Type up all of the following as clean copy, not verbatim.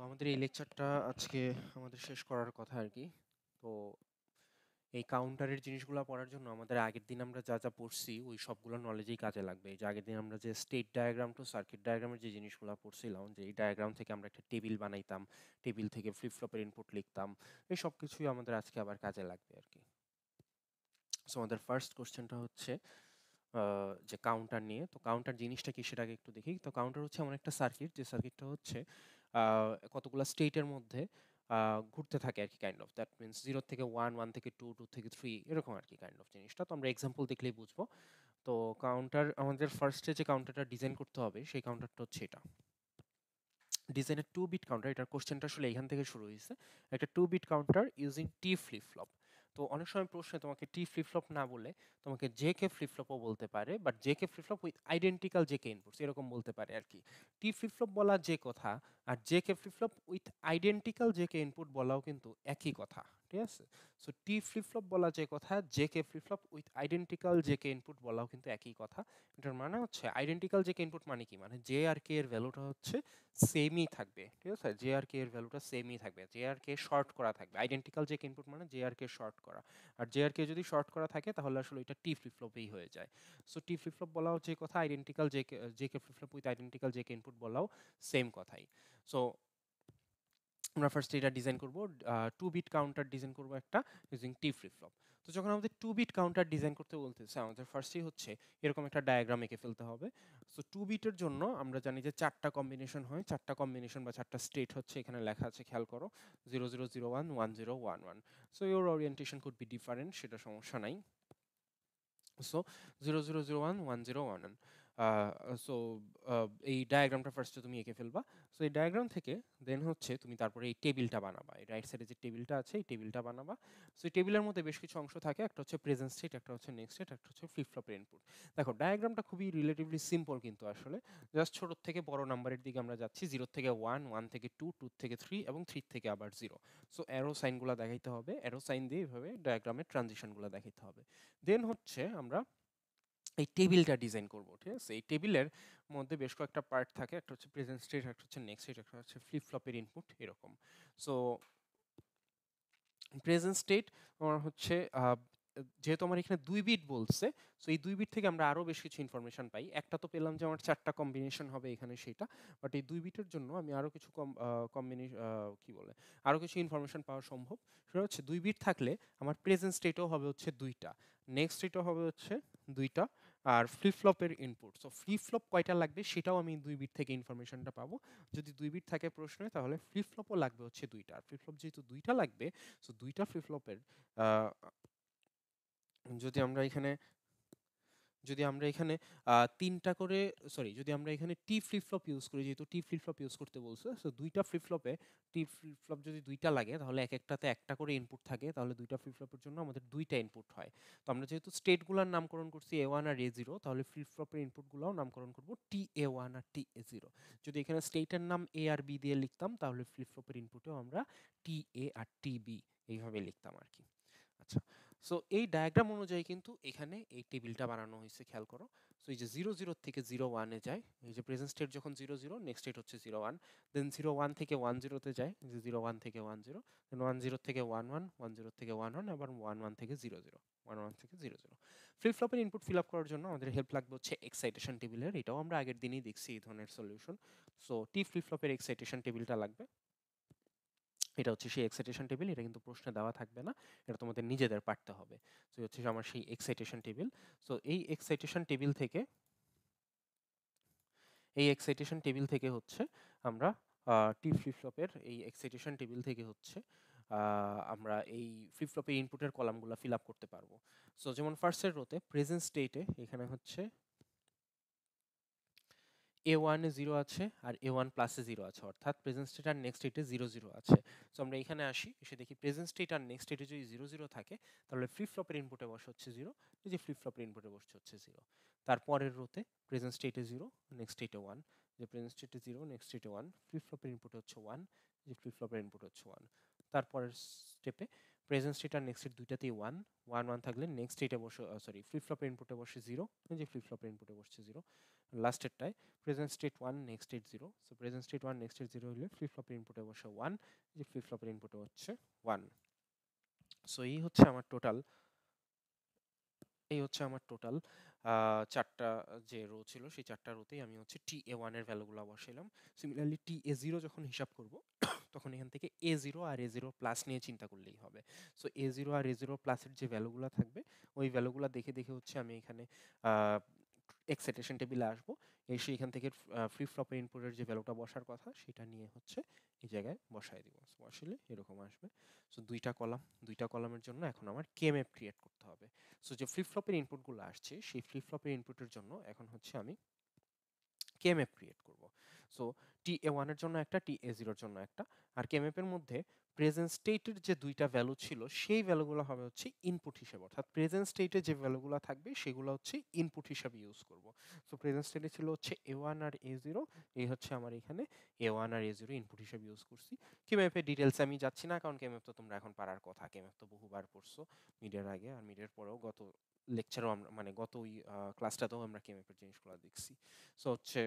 আমাদের এই লেকচারটা আজকে আমাদের শেষ করার কথা আর কি। তো এই কাউন্টারের জিনিসগুলো পড়ার জন্য আমাদের আগের দিন আমরা যা যা পড়ছি ওই সবগুলো নলেজেই কাজে লাগবে। এই যে আগের দিন আমরা যে স্টেট ডায়াগ্রাম টু সার্কিট ডায়াগ্রামের যে জিনিসগুলো পড়ছিলাম, যে এই ডায়াগ্রাম থেকে আমরা একটা টেবিল বানাইতাম, টেবিল থেকে ফ্লিপ ফ্লপের ইনপুট লিখতাম, এই সব কিছুই আমাদের আজকে আবার কাজে লাগবে আর কি। সো আমাদের ফার্স্ট কোশ্চেনটা হচ্ছে যে কাউন্টার নিয়ে। তো কাউন্টার জিনিসটা কি সেটা আগে একটু দেখি। তো কাউন্টার হচ্ছে এমন একটা সার্কিট, যে সার্কিটটা হচ্ছে কতগুলো স্টেটের মধ্যে ঘুরতে থাকে আর কি, কাইন্ড অফ দ্যাট মিনস 0 থেকে 1, 1 থেকে 2, 2 থেকে 3, এরকম আর কি কাইন্ড অফ জিনিসটা। তো আমরা এক্সাম্পল দেখলেই বুঝবো। তো কাউন্টার আমাদের ফার্স্টে যে কাউন্টারটা ডিজাইন করতে হবে সেই কাউন্টারটা হচ্ছে এটা, ডিজাইনের 2 বিট কাউন্টার। এটার কোশ্চেনটা আসলে এখান থেকে শুরু হয়েছে, একটা 2 বিট কাউন্টার ইউজিং টি ফ্লিপ ফ্লপ। তো অনেক সময় প্রশ্নে তোমাকে টি ফ্লিপ ফ্লপ না বলে তোমাকে জে কে ফ্লিপ ফ্লপও বলতে পারে, but J K flip flop with identical J K inputs এরকম বলতে পারে আর কি। টি ফ্লিপ ফ্লপ বলা যে কথা, আর J K flip flop with identical J K input বলাও কিন্তু একই কথা, ঠিক আছে? সো টি ফ্লিপ ফ্লপ বলা যে কথা, J K flip flop with identical J K input বলাও কিন্তু একই কথা। এটার মানে হচ্ছে আইডেন্টিক্যাল জে কে ইনপুট মানে কি, মানে জে আর কে এর ভ্যালুটা হচ্ছে সেমই থাকবে, ঠিক আছে? জে আর কে এর ভ্যালুটা সেমই থাকবে, জে আর কে শর্ট করা থাকবে। আইডেন্টিক্যাল যে ইনপুট মানে জে আর কে শর্ট করা, আর জে আর কে যদি শর্ট করা থাকে তাহলে আসলে এটা টি ফ্লিপ ফ্লপেই হয়ে যায়। সো টি ফ্লিপ ফ্লপ বলাও যে কথা, identical J K flip flop with identical J K input বলাও সেম কথাই। সো আমরা ফার্স্ট এটা ডিজাইন করব, 2 বিট কাউন্টার ডিজাইন করব একটা ইউজিং টি ফ্লিপ ফ্লপ। তো যখন আমাদের 2 বিট কাউন্টার ডিজাইন করতে বলতেছে, আমাদের ফার্স্টই হচ্ছে এরকম একটা ডায়াগ্রাম এঁকে ফেলতে হবে। সো 2 বিটের জন্য আমরা জানি যে 4টা কম্বিনেশন হয়, 4টা কম্বিনেশন বা 4টা স্টেট হচ্ছে এখানে লেখা আছে, খেয়াল করো 0001 1011। So your orientation could be different, সেটা সমস্যা নাই। সো 0001 1011। সো এই ডায়াগ্রামটা ফার্স্টে তুমি এঁকে ফেলবা। সো এই ডায়াগ্রাম থেকে দেন হচ্ছে তুমি তারপরে এই টেবিলটা বানাবা, এই রাইট সাইডে যে টেবিলটা আছে এই টেবিলটা বানাবা। সো এই টেবিলের মধ্যে বেশ কিছু অংশ থাকে, একটা হচ্ছে প্রেজেন্ট স্টেট, একটা হচ্ছে নেক্সট স্টেট, একটা হচ্ছে ফ্লিপ ফ্লপের ইনপুট। দেখো ডায়াগ্রামটা খুবই রিলেটিভলি সিম্পল কিন্তু আসলে, জাস্ট ছোট থেকে বড় নাম্বারের দিকে আমরা যাচ্ছি, 0 থেকে 1, 1 থেকে 2, 2 থেকে 3 এবং 3 থেকে আবার 0। সো অ্যারো সাইনগুলো দেখাইতে হবে, অ্যারো সাইন দিয়ে এইভাবে ডায়াগ্রামের ট্রানজিশনগুলো দেখাইতে হবে। দেন হচ্ছে আমরা এই টেবিলটা ডিজাইন করব, ঠিক আছে? এই টেবিলের মধ্যে বেশ কয়েকটা পার্ট থাকে, একটা হচ্ছে প্রেজেন্ট স্টেট, একটা হচ্ছে নেক্সট স্টেট, একটা হচ্ছে ফ্লিপ ফ্লপের ইনপুট, এরকম। সো প্রেজেন্ট স্টেট আমার হচ্ছে যেহেতু আমার এখানে 2 বিট বলছে, সো এই 2 বিট থেকে আমরা আরো বেশ কিছু ইনফরমেশন পাই। একটা তো পেলাম যে আমার 4টা কম্বিনেশন হবে এখানে সেটা, বাট এই 2 বিটের জন্য আমি আরো কিছু কম্বিনেশন কি বলে আরো কিছু ইনফরমেশন পাওয়া সম্ভব। সেটা হচ্ছে 2 বিট থাকলে আমার প্রেজেন্ট স্টেটও হবে হচ্ছে 2টা, নেক্সট স্টেটও হবে হচ্ছে 2টা, আর ফ্লিপ ফ্লপের ইনপুট, সো ফ্লিপ ফ্লপ কয়টা লাগবে সেটাও আমি 2 বিট থেকে ইনফরমেশনটা পাবো। যদি 2 বিট থাকে প্রশ্নে তাহলে ফ্লিপ ফ্লপও লাগবে হচ্ছে 2টা, আর ফ্লিপ ফ্লপ যেহেতু 2টা লাগবে, সো 2টা ফ্লিপ ফ্লপের যদি আমরা এখানে যদি আমরা এখানে 3টা করে, সরি, যদি আমরা এখানে টি ফ্লিপ ফ্লপ ইউজ করি, যেহেতু টি ফ্লিপ ফ্লপ ইউজ করতে বলছে, সো 2টা ফ্লিপ ফ্লপে টি ফ্লিপ ফ্লপ যদি 2টা লাগে তাহলে এক একটাতে একটা করে ইনপুট থাকে, তাহলে 2টা ফ্লিপ ফ্লপের জন্য আমাদের 2টা ইনপুট হয়। তো আমরা যেহেতু স্টেটগুলোর নামকরণ করছি A1 আর A0, তাহলে ফ্লিপ ফ্লপের ইনপুটগুলোও নামকরণ করব TA1 আর TA0। যদি এখানে স্টেটের নাম A আর B দিয়ে লিখতাম তাহলে ফ্লিপ ফ্লপের ইনপুটেও আমরা TA আর TB এইভাবে লিখতাম আর কি। আচ্ছা, সো এই ডায়াগ্রাম অনুযায়ী কিন্তু এখানে এই টেবিলটা বানানো হয়েছে, খেয়াল করো। সো এই যে 00 থেকে 01-এ যায়, এই যে প্রেজেন্ট স্টেট যখন 00, নেক্সট স্টেট হচ্ছে 01, দেন 01 থেকে 10-তে যায়, যে 01 থেকে 10, দেন 10 থেকে 11, 10 থেকে 11, আবার 11 থেকে 00, 11 থেকে 00। ফ্লিপ ফ্লপের ইনপুট ফিল আপ করার জন্য আমাদের হেল্প লাগবে হচ্ছে এক্সাইটেশন টেবিলের, এটাও আমরা আগের দিনই দেখছি এই ধরনের সলিউশন। সো টি ফ্লিপ ফ্লপের এক্সাইটেশন টেবিলটা লাগবে, এটা হচ্ছে সেই এক্সাইটেশন টেবিল, এটা কিন্তু প্রশ্নে দেওয়া থাকবে না, এটা তোমাদের নিজেদের পারতে হবে। তো হচ্ছে আমার সেই এক্সাইটেশন টেবিল। সো এই এক্সাইটেশন টেবিল থেকে হচ্ছে আমরা টি ফ্লিপ ফ্লপের এই এক্সাইটেশন টেবিল থেকে হচ্ছে আমরা এই ফ্লিপ ফ্লপের ইনপুটের কলামগুলো ফিল আপ করতে পারবো। সো যেমন ফার্স্টের রোতে প্রেজেন্ট স্টেটে এখানে হচ্ছে A1 এ 0 আছে আর A1 প্লাসে 0 আছে, অর্থাৎ প্রেজেন্ট স্টেট আর নেক্সট স্টেটে 0 0 আছে। সো আমরা এখানে আসি, এসে দেখি প্রেজেন্ট স্টেট আর নেক্সট স্টেটে যদি 0 0 থাকে তাহলে ফ্লিপ ফ্লপের ইনপুটে বসে হচ্ছে 0, এই যে ফ্লিপ ফ্লপের ইনপুটে বসে হচ্ছে 0। তারপরের রোতে প্রেজেন্ট স্টেটে 0, নেক্সট স্টেটে 1, যে প্রেজেন্ট স্টেটে 0, নেক্সট স্টেটে 1, ফ্লিপ ফ্লপের ইনপুট হচ্ছে 1, যে ফ্লিপ ফ্লপের ইনপুট হচ্ছে 1। তারপরের স্টেপে প্রেজেন্ট স্টেট আর নেক্সট স্টেট দুইটাতেই 1, 1 1 থাকলে নেক্সট স্টেটে বসে, সরি, ফ্লিপ ফ্লপের ইনপুটে বসে 0, এই যে ফ্লিপ ফ্লপের ইনপুটে বসছে 0। লাস্টেরটায় present state 1 next state 0। So present state 1 next state 0 হলে ফ্লিপ ফ্লপের ইনপুটে বসে 1, যে ফ্লিপ ফ্লপের ইনপুটে হচ্ছে 1। সো এই হচ্ছে আমার টোটাল চারটা যে রো ছিল, সেই চারটা রোতেই আমি হচ্ছে TA1 এর ভ্যালুগুলো বসাইলাম। সিমিলারলি TA0 যখন হিসাব করব তখন এখান থেকে A0 আর A0 প্লাস নিয়ে চিন্তা করলেই হবে। সো A0 আর A0 প্লাসের যে ভ্যালুগুলো থাকবে ওই ভ্যালুগুলো দেখে দেখে হচ্ছে আমি এখানে এক্সাইটেশন টেবিলে আসবো, এসে এখান থেকে ফ্লিপ ফ্লপের ইনপুটের যে ভ্যালুটা বসার কথা সেটা নিয়ে হচ্ছে এই জায়গায় বসায় দিব। সো আসলে এরকম আসবে। সো দুইটা কলামের জন্য এখন আমার কেএমএফ ক্রিয়েট করতে হবে। সো যে ফ্লিপ ফ্লপের ইনপুটগুলো আসছে সেই ফ্লিপ ফ্লপের ইনপুটের জন্য এখন হচ্ছে আমি কেএমএফ ক্রিয়েট করব। সো TA1 এর জন্য একটা, TA0 এর জন্য একটা। আর কেএমএফ এর মধ্যে প্রেজেন্ট স্টেটের যে দুইটা ভ্যালু ছিল সেই ভ্যালুগুলো হবে হচ্ছে ইনপুট হিসেবে, অর্থাৎ প্রেজেন্ট স্টেটে যে ভ্যালুগুলো থাকবে সেগুলো হচ্ছে ইনপুট হিসেবে ইউজ করব। সো প্রেজেন্ট স্টেটে ছিল হচ্ছে A1 আর A0, এই হচ্ছে আমার এখানে A1 আর A0 ইনপুট হিসেবে ইউজ করছি। কেএমএফ এর ডিটেইলস আমি যাচ্ছি না, কারণ কেএমএফ তো তোমরা এখন পারার কথা, কেএমএফ তো বহুবার পড়ছো মিডের আগে আর মিডের পরেও, গত লেকচারও আমরা মানে গত ওই ক্লাসটাতেও আমরা কেএমএফ এর জিনিসগুলো দেখছি। সো হচ্ছে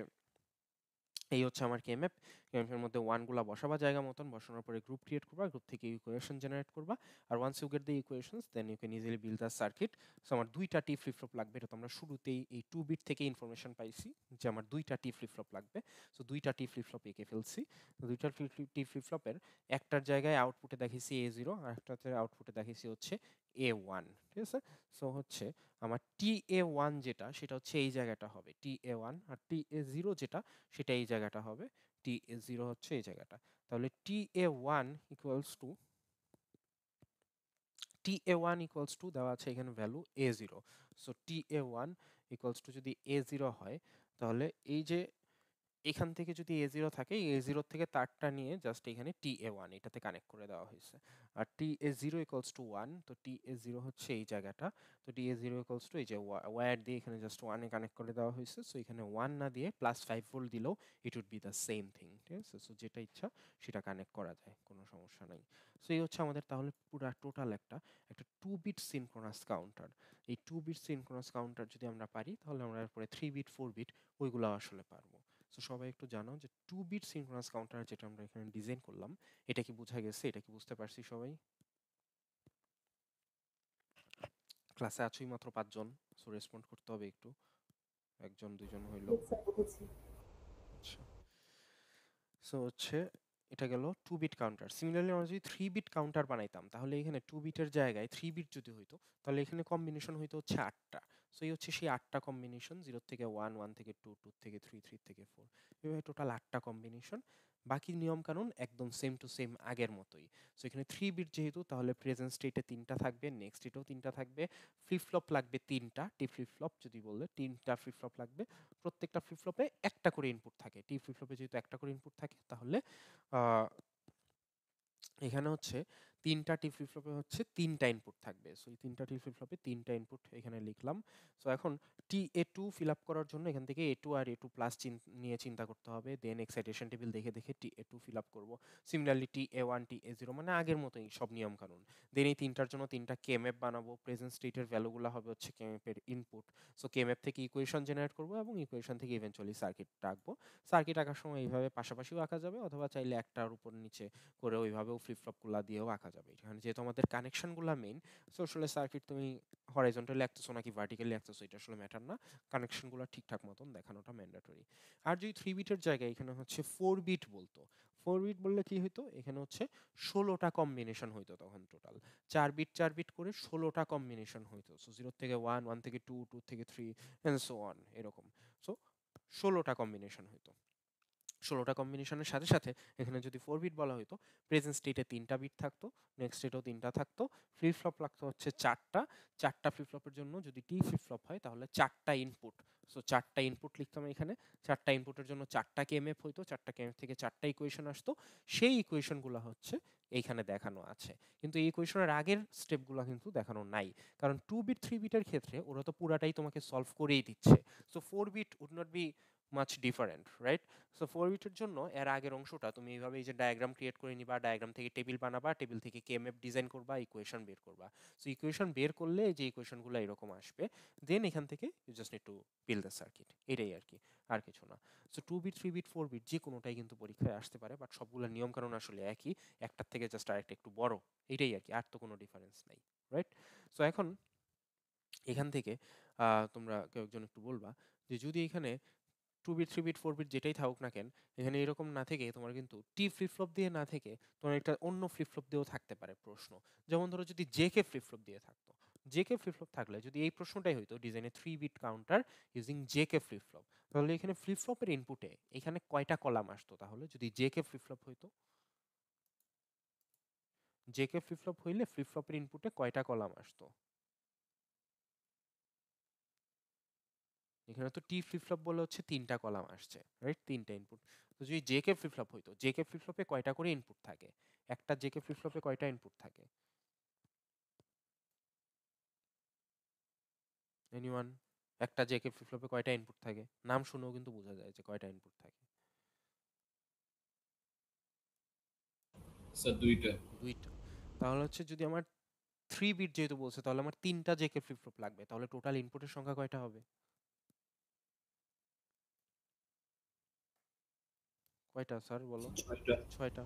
এই হচ্ছে আমার কেএমএফ। কেএমএফ এর মধ্যে ওয়ানগুলা বসাবা জায়গা মতন, বসানোর পরে গ্রুপ ক্রিয়েট করবা, গ্রুপ থেকে ইকুয়েশন জেনারেট করবা। আর once you get the equations then you can easily build the circuit. So আমার দুইটা টি ফ্লিপ ফ্লপ লাগবে, এটা তো আমরা শুরুতেই এই 2 বিট থেকে ইনফরমেশন পাইছি যে আমার দুইটা টি ফ্লিপ ফ্লপ লাগবে। সো দুইটা টি ফ্লিপ ফ্লপ এঁকে ফেলছি। দুইটা টি ফ্লিপ ফ্লপের একটার জায়গায় আউটপুটে দেখাইছি A0 আর একটাতে আউটপুটে দেখাইছি হচ্ছে A1, ঠিক আছে। সো হচ্ছে আমার TA1 যেটা সেটা হচ্ছে এই জায়গাটা হবে TA1, আর TA0 যেটা সেটা এই জায়গাটা হবে, TA0 হচ্ছে এই জায়গাটা। তাহলে TA1 ইকুয়ালস টু দেওয়া আছে এখানে value A0। So TA1 equals to যদি A0 হয় তাহলে এই যে এখান থেকে যদি A0 থাকে, A0 থেকে তারটা নিয়ে জাস্ট এখানে TA1 এটাতে কানেক্ট করে দেওয়া হয়েছে। আর TA0 ইকুয়ালস টু 1, তো TA0 হচ্ছে এই জায়গাটা। তো TA0 ইকুয়ালস টু এই যে ওয়্যার দিয়ে এখানে জাস্ট 1 এ কানেক্ট করে দেওয়া হয়েছে। সো এখানে 1 না দিয়ে +5 ভোল্ট দিলেও it would be the same thing, ঠিক আছে। সো যেটা ইচ্ছা সেটা কানেক্ট করা যায়, কোনো সমস্যা নাই। সো এই হচ্ছে আমাদের তাহলে পুরো টোটাল একটা 2 বিট সিনক্রোনাস কাউন্টার। এই 2 বিট সিনক্রোনাস কাউন্টার যদি আমরা পারি তাহলে আমরা এরপরে 3 বিট 4 বিট ওইগুলো আসলে পারবো। সো সবাই একটু জানো যে 2 বিট সিনক্রোনাস কাউন্টার যেটা আমরা এখানে ডিজাইন করলাম এটা কি বোঝা গেছে, এটা কি বুঝতে পারছি সবাই? ক্লাসে আছোই মাত্র 5 জন, সো রেসপন্ড করতে হবে একটু, একজন দুইজন হইলো। আচ্ছা, সো হচ্ছে এটা গেল 2 বিট কাউন্টার। সিমিলারলি আমরা যদি 3 বিট কাউন্টার বানাইতাম তাহলে এখানে 2 বিটের জায়গায় 3 বিট যদি হইতো তাহলে এখানে কম্বিনেশন হইতো হচ্ছে 8টা। সো এই হচ্ছে সেই 8টা কম্বিনেশন, 0 থেকে 1, 1 থেকে 2, 2 থেকে 3, 3 থেকে 4, এভাবে টোটাল 8টা কম্বিনেশন। বাকি নিয়ম কানুন একদম সেম টু সেম আগের মতোই। সো এখানে 3 বিট যেহেতু তাহলে প্রেজেন্ট স্টেটে 3টা থাকবে, নেক্সট স্টেটেও 3টা থাকবে, ফ্লিপ ফ্লপ লাগবে 3টা, টি ফ্লিপ ফ্লপ যদি বললে 3টা ফ্লিপ ফ্লপ লাগবে। প্রত্যেকটা ফ্লিপ ফ্লপে একটা করে ইনপুট থাকে, টি ফ্লিপ ফ্লপে যেহেতু একটা করে ইনপুট থাকে তাহলে এখানে হচ্ছে 3টা টি ফ্লিপ ফ্লপে হচ্ছে 3টা ইনপুট থাকবে। সো এই 3টা টি ফ্লিপ ফ্লপে 3টা ইনপুট এখানে লিখলাম। সো এখন TA2 ফিল আপ করার জন্য এখান থেকে A2 আর A2 প্লাস নিয়ে চিন্তা করতে হবে, দেন এক্সাইটেশন টেবিল দেখে দেখে TA2 ফিল আপ করবো। সিমিলারলি TA1 TA0 মানে আগের মতোই সব নিয়ম কানুন। দেন এই 3টার জন্য 3টা কেএমএফ বানাবো, প্রেজেন্ট স্টেটের ভ্যালুগুলো হবে হচ্ছে কেএমএফ এর ইনপুট। সো কেএমএফ থেকে ইকুয়েশন জেনারেট করবো এবং ইকুয়েশন থেকে ইভেন্চুয়ালি সার্কিট আঁকবো। সার্কিট আঁকার সময় এইভাবে পাশাপাশিও আঁকা যাবে অথবা চাইলে একটার উপর নিচে করে ওইভাবেও ফ্লিপ ফ্লপগুলো দিয়েও আঁকা যাবে। এখানে যেহেতু আমাদের কানেকশনগুলো মেইন, সো আসলে সার্কিট তুমি হরাইজন্টালি আঁকতেছো নাকি ভার্টিক্যালি আঁকতেছো এটা আসলে ম্যাটার না, কানেকশনগুলো ঠিকঠাক মতন দেখানোটা ম্যান্ডেটরি। আর যদি 3 বিটের জায়গায় এখানে হচ্ছে 4 বিট বলতো, 4 বিট বললে কি হইতো, এখানে হচ্ছে 16টা কম্বিনেশন হইতো, তখন টোটাল 4 বিট করে 16টা কম্বিনেশন হইতো। সো 0 থেকে 1, 1 থেকে 2, 2 থেকে 3 এন্ড সো অন, এরকম। সো 16টা কম্বিনেশন হইতো। 16টা কম্বিনেশনের সাথে সাথে এখানে যদি 4 বিট বলা হতো, প্রেজেন্ট স্টেটে 3টা বিট থাকতো, নেক্সট স্টেটেও 3টা থাকতো, ফ্লিপ ফ্লপ লাগতো হচ্ছে 4টা ফ্লিপ ফ্লপের জন্য যদি টি ফ্লিপ ফ্লপ হয় তাহলে 4টা ইনপুট। সো 4টা ইনপুট লিখতাম এখানে, 4টা ইনপুটের জন্য 4টা কেএমএফ হইতো, 4টা কেএমএফ থেকে 4টা ইকুয়েশন আসতো। সেই ইকুয়েশনগুলো হচ্ছে এইখানে দেখানো আছে, কিন্তু এই ইকুয়েশনের আগের স্টেপগুলো কিন্তু দেখানো নাই, কারণ 2 বিট 3 বিটের ক্ষেত্রে ওরা তো পুরাটাই তোমাকে সলভ করেই দিচ্ছে। So 4 bit would not be much different, right? So 4 বিটের জন্য এর আগের অংশটা তুমি এইভাবে এই যে ডায়াগ্রাম ক্রিয়েট করে নিবা, ডায়াগ্রাম থেকে টেবিল বানাবা, টেবিল থেকে কেএমএফ ডিজাইন করবা, ইকুয়েশন বের করবা। সো ইকুয়েশন বের করলে এই যে ইকুয়েশনগুলো এরকম আসবে, দেন এখান থেকে you just need to build the circuit, এটাই আর কি, আর কিছু না। সো 2 বিট, 3 বিট, 4 বিট যে কোনোটাই কিন্তু পরীক্ষায় আসতে পারে, বাট সবগুলোর নিয়ম কানুন আসলে একই, একটার থেকে জাস্ট আরেকটা একটু বড়, এটাই আর কি, আর তো কোনো ডিফারেন্স নাই, রাইট? সো এখন এখান থেকে তোমরা কেউ একজন একটু বলবা যে যদি এখানে 2 বিট, 3 বিট, 4 বিট যেটাই থাকুক না কেন, এখানে এরকম না থেকে তোমার কিন্তু টি ফ্লিপ ফ্লপ দিয়ে না থেকে তোমার একটা অন্য ফ্লিপ ফ্লপ দিয়েও থাকতে পারে প্রশ্ন। যেমন ধরো যদি জেকে ফ্লিপ ফ্লপ দিয়ে থাকতো, জেকে ফ্লিপ ফ্লপ থাকলে যদি এই প্রশ্নটাই হইতো ডিজাইনে 3 bit counter using JK flip flop, তাহলে এখানে ফ্লিপ ফ্লপের ইনপুটে এখানে কয়টা কলাম আসতো? তাহলে যদি জেকে ফ্লিপ ফ্লপ হইতো, জেকে ফ্লিপ ফ্লপ হইলে ফ্লিপ ফ্লপের ইনপুটে কয়টা কলাম আসতো? এখানে তো টি ফ্লিপ ফ্লপ বলে হচ্ছে 3টা কলাম আসছে, রাইট? 3টা ইনপুট। তো যদি জেকে ফ্লিপ ফ্লপ হইতো, জেকে ফ্লিপ ফ্লপে কয়টা করে ইনপুট থাকে? একটা জেকে ফ্লিপ ফ্লপে কয়টা ইনপুট থাকে? এনিওয়ান? একটা জেকে ফ্লিপ ফ্লপে কয়টা ইনপুট থাকে? নাম শুনেও কিন্তু বোঝা যায় যে কয়টা ইনপুট থাকে। স্যার দুইটা। দুইটা। তাহলে হচ্ছে যদি আমার 3 বিট যেহেতু বলছে, তাহলে আমার 3টা জেকে ফ্লিপ ফ্লপ লাগবে, তাহলে টোটাল ইনপুটের সংখ্যা কয়টা হবে? কয়টা স্যার বলো? ছয়টা। 6টা।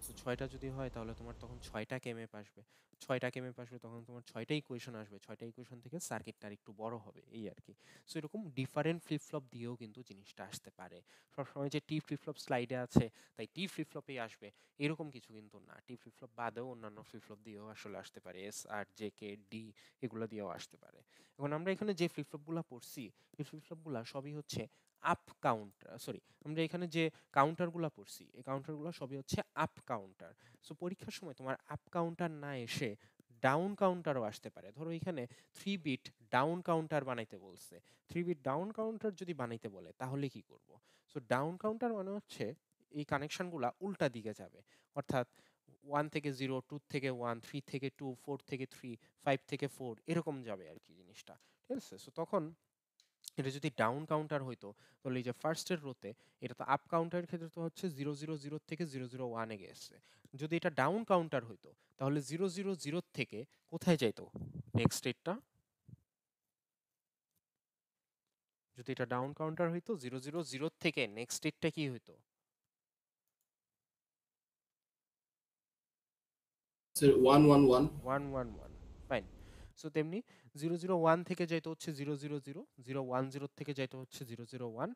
তো 6টা যদি হয় তাহলে তোমার তখন 6টা কেএমএফ আসবে, 6টা কেএমএফ আসবে, তখন তোমার 6টা ইকুয়েশন আসবে, 6টা ইকুয়েশন থেকে সার্কিটটা একটু বড় হবে, এই আর কি। সো এরকম ডিফারেন্ট ফ্লিপ ফ্লপ দিয়েও কিন্তু জিনিসটা আসতে পারে। সবসময় যে টি ফ্লিপ ফ্লপ স্লাইডে আছে তাই টি ফ্লিপ ফ্লপেই আসবে এরকম কিছু কিন্তু না, টি ফ্লিপ ফ্লপ বাদেও অন্যান্য ফ্লিপ ফ্লপ দিয়েও আসলে আসতে পারে, এস আর জে কে ডি এগুলো দিয়েও আসতে পারে। এখন আমরা এখানে যে ফ্লিপ ফ্লপগুলো পড়ছি, এই ফ্লিপ ফ্লপগুলো সবই হচ্ছে আপ কাউন্ট, সরি, আমরা এখানে যে কাউন্টারগুলো পড়ছি এই কাউন্টারগুলো সবই হচ্ছে আপ কাউন্টার। সো পরীক্ষার সময় তোমার আপ কাউন্টার না এসে ডাউন কাউন্টারও আসতে পারে। ধরো এখানে 3 বিট ডাউন কাউন্টার বানাইতে বলছে, 3 বিট ডাউন কাউন্টার যদি বানাইতে বলে তাহলে কি করব? সো ডাউন কাউন্টার মানে হচ্ছে এই কানেকশনগুলা উল্টা দিকে যাবে, অর্থাৎ 1 থেকে 0, 2 থেকে 1, 3 থেকে 2, 4 থেকে 3, 5 থেকে 4 এরকম যাবে আর কি জিনিসটা, ঠিক আছে? সো তখন এটা যদি ডাউন কাউন্টার হইতো তাহলে এই যে ফার্স্টের রোতে, এটা তো আপ কাউন্টারের ক্ষেত্রে তো হচ্ছে 000 থেকে 001 এ গেছে। যদি এটা ডাউন কাউন্টার হইতো তাহলে 000 থেকে কোথায় যাইতো নেক্সট স্টেটটা? যদি এটা ডাউন কাউন্টার হইতো 000 থেকে নেক্সট স্টেটটা কি হইতো? স্যার 111। 111, ফাইন। সো তেমনি 001 থেকে যাইতে হচ্ছে 000, 010 থেকে যাইতে হচ্ছে 001,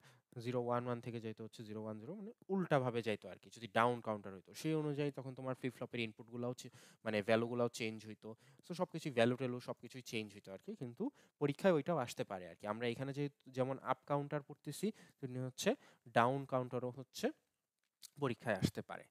011 থেকে যাইতে হচ্ছে 010, মানে উল্টা ভাবে যাইতো আর কি যদি ডাউন কাউন্টার হইতো। সেই অনুযায়ী তখন তোমার ফ্লিপ ফ্লপের ইনপুটগুলোও মানে ভ্যালুগুলোও চেঞ্জ হইতো। সো সবকিছুই ভ্যালু ট্যালু সবকিছুই চেঞ্জ হইতো আর কি, কিন্তু পরীক্ষায় ওইটাও আসতে পারে আর কি। আমরা এখানে যেমন আপ কাউন্টার পড়তেছি, তেমনি হচ্ছে ডাউন কাউন্টারও হচ্ছে পরীক্ষায় আসতে পারে,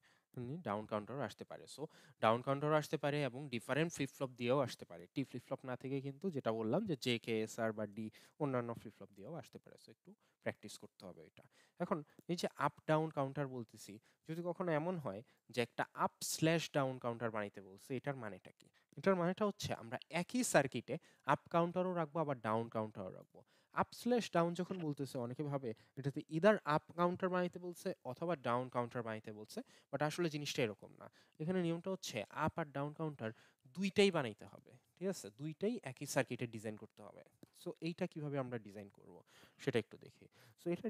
ডাউন কাউন্টারও আসতে পারে। সো ডাউন কাউন্টারও আসতে পারে এবং ডিফারেন্ট ফ্লিপ ফ্লপ দিয়েও আসতে পারে, টি ফ্লিপ ফ্লপ না থেকে কিন্তু যেটা বললাম যে জে কে এস আর বা ডি অন্যান্য ফ্লিপ ফ্লপ দিয়েও আসতে পারে। সো একটু প্র্যাকটিস করতে হবে এটা। এখন এই যে আপ ডাউন কাউন্টার বলতেছি, যদি কখনো এমন হয় যে একটা আপ স্ল্যাশ ডাউন কাউন্টার বানাইতে বলছে, এটার মানেটা কি? এটার মানেটা হচ্ছে আমরা একই সার্কিটে আপ কাউন্টারও রাখবো আবার ডাউন কাউন্টারও রাখবো। আপ স্ল্যাশ ডাউন যখন বলতেছে অনেকে ভাবে এটাতে ইদার আপ কাউন্টার বানাইতে বলছে অথবা ডাউন কাউন্টার বানাইতে বলছে, বাট আসলে জিনিসটা এরকম না। এখানে নিয়মটা হচ্ছে আপ আর ডাউন কাউন্টার দুইটাই বানাইতে হবে, ঠিক আছে? দুইটাই একই সার্কিটে ডিজাইন করতে হবে। সো এইটা কিভাবে আমরা ডিজাইন করব সেটা একটু দেখি। সো এটা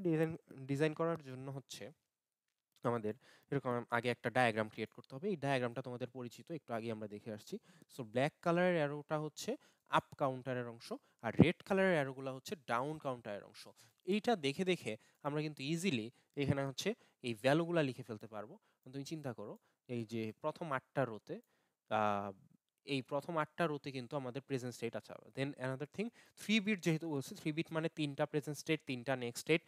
ডিজাইন করার জন্য হচ্ছে আমাদের এরকম আগে একটা ডায়াগ্রাম ক্রিয়েট করতে হবে। এই ডায়াগ্রামটা তোমাদের পরিচিত, একটু আগে আমরা দেখে আসছি। সো ব্ল্যাক কালারের অ্যারোটা হচ্ছে আপ কাউন্টারের অংশ, আর রেড কালারের অ্যারোগুলো হচ্ছে ডাউন কাউন্টারের অংশ। এইটা দেখে দেখে আমরা কিন্তু ইজিলি এখানে হচ্ছে এই ভ্যালুগুলা লিখে ফেলতে পারবো। তুমি চিন্তা করো, এই যে প্রথম 8টা রোতে এই প্রথম 8টা রোতে কিন্তু আমাদের প্রেজেন্ট স্টেট আছে। দেন অ্যানাদার থিং, 3 বিট যেহেতু বলছে, 3 বিট মানে 3টা প্রেজেন্ট স্টেট, 3টা নেক্সট স্টেট,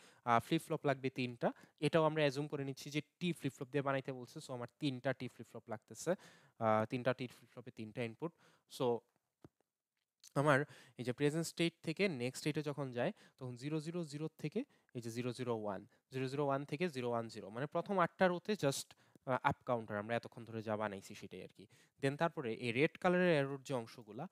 ফ্লিপ ফ্লপ লাগবে 3টা। এটাও আমরা অ্যাজুম করে নিচ্ছি যে টি ফ্লিপ ফ্লপ দিয়ে বানাইতে বলছে, সো আমার 3টা টি ফ্লিপ ফ্লপ লাগতেছে, 3টা টি ফ্লিপ ফ্লপে 3টা ইনপুট। সো আমার এই যে প্রেজেন্ট স্টেট থেকে নেক্সট স্টেটে যখন যায় তখন 000 থেকে এই যে 001, 001 থেকে 010, মানে প্রথম 8টা রোতে জাস্ট আপ কাউন্টার আমরা এতক্ষণ ধরে যা বানাইছি সেটাই আর কি। দেন তারপরে এই রেড কালারের অ্যারোর যে অংশগুলা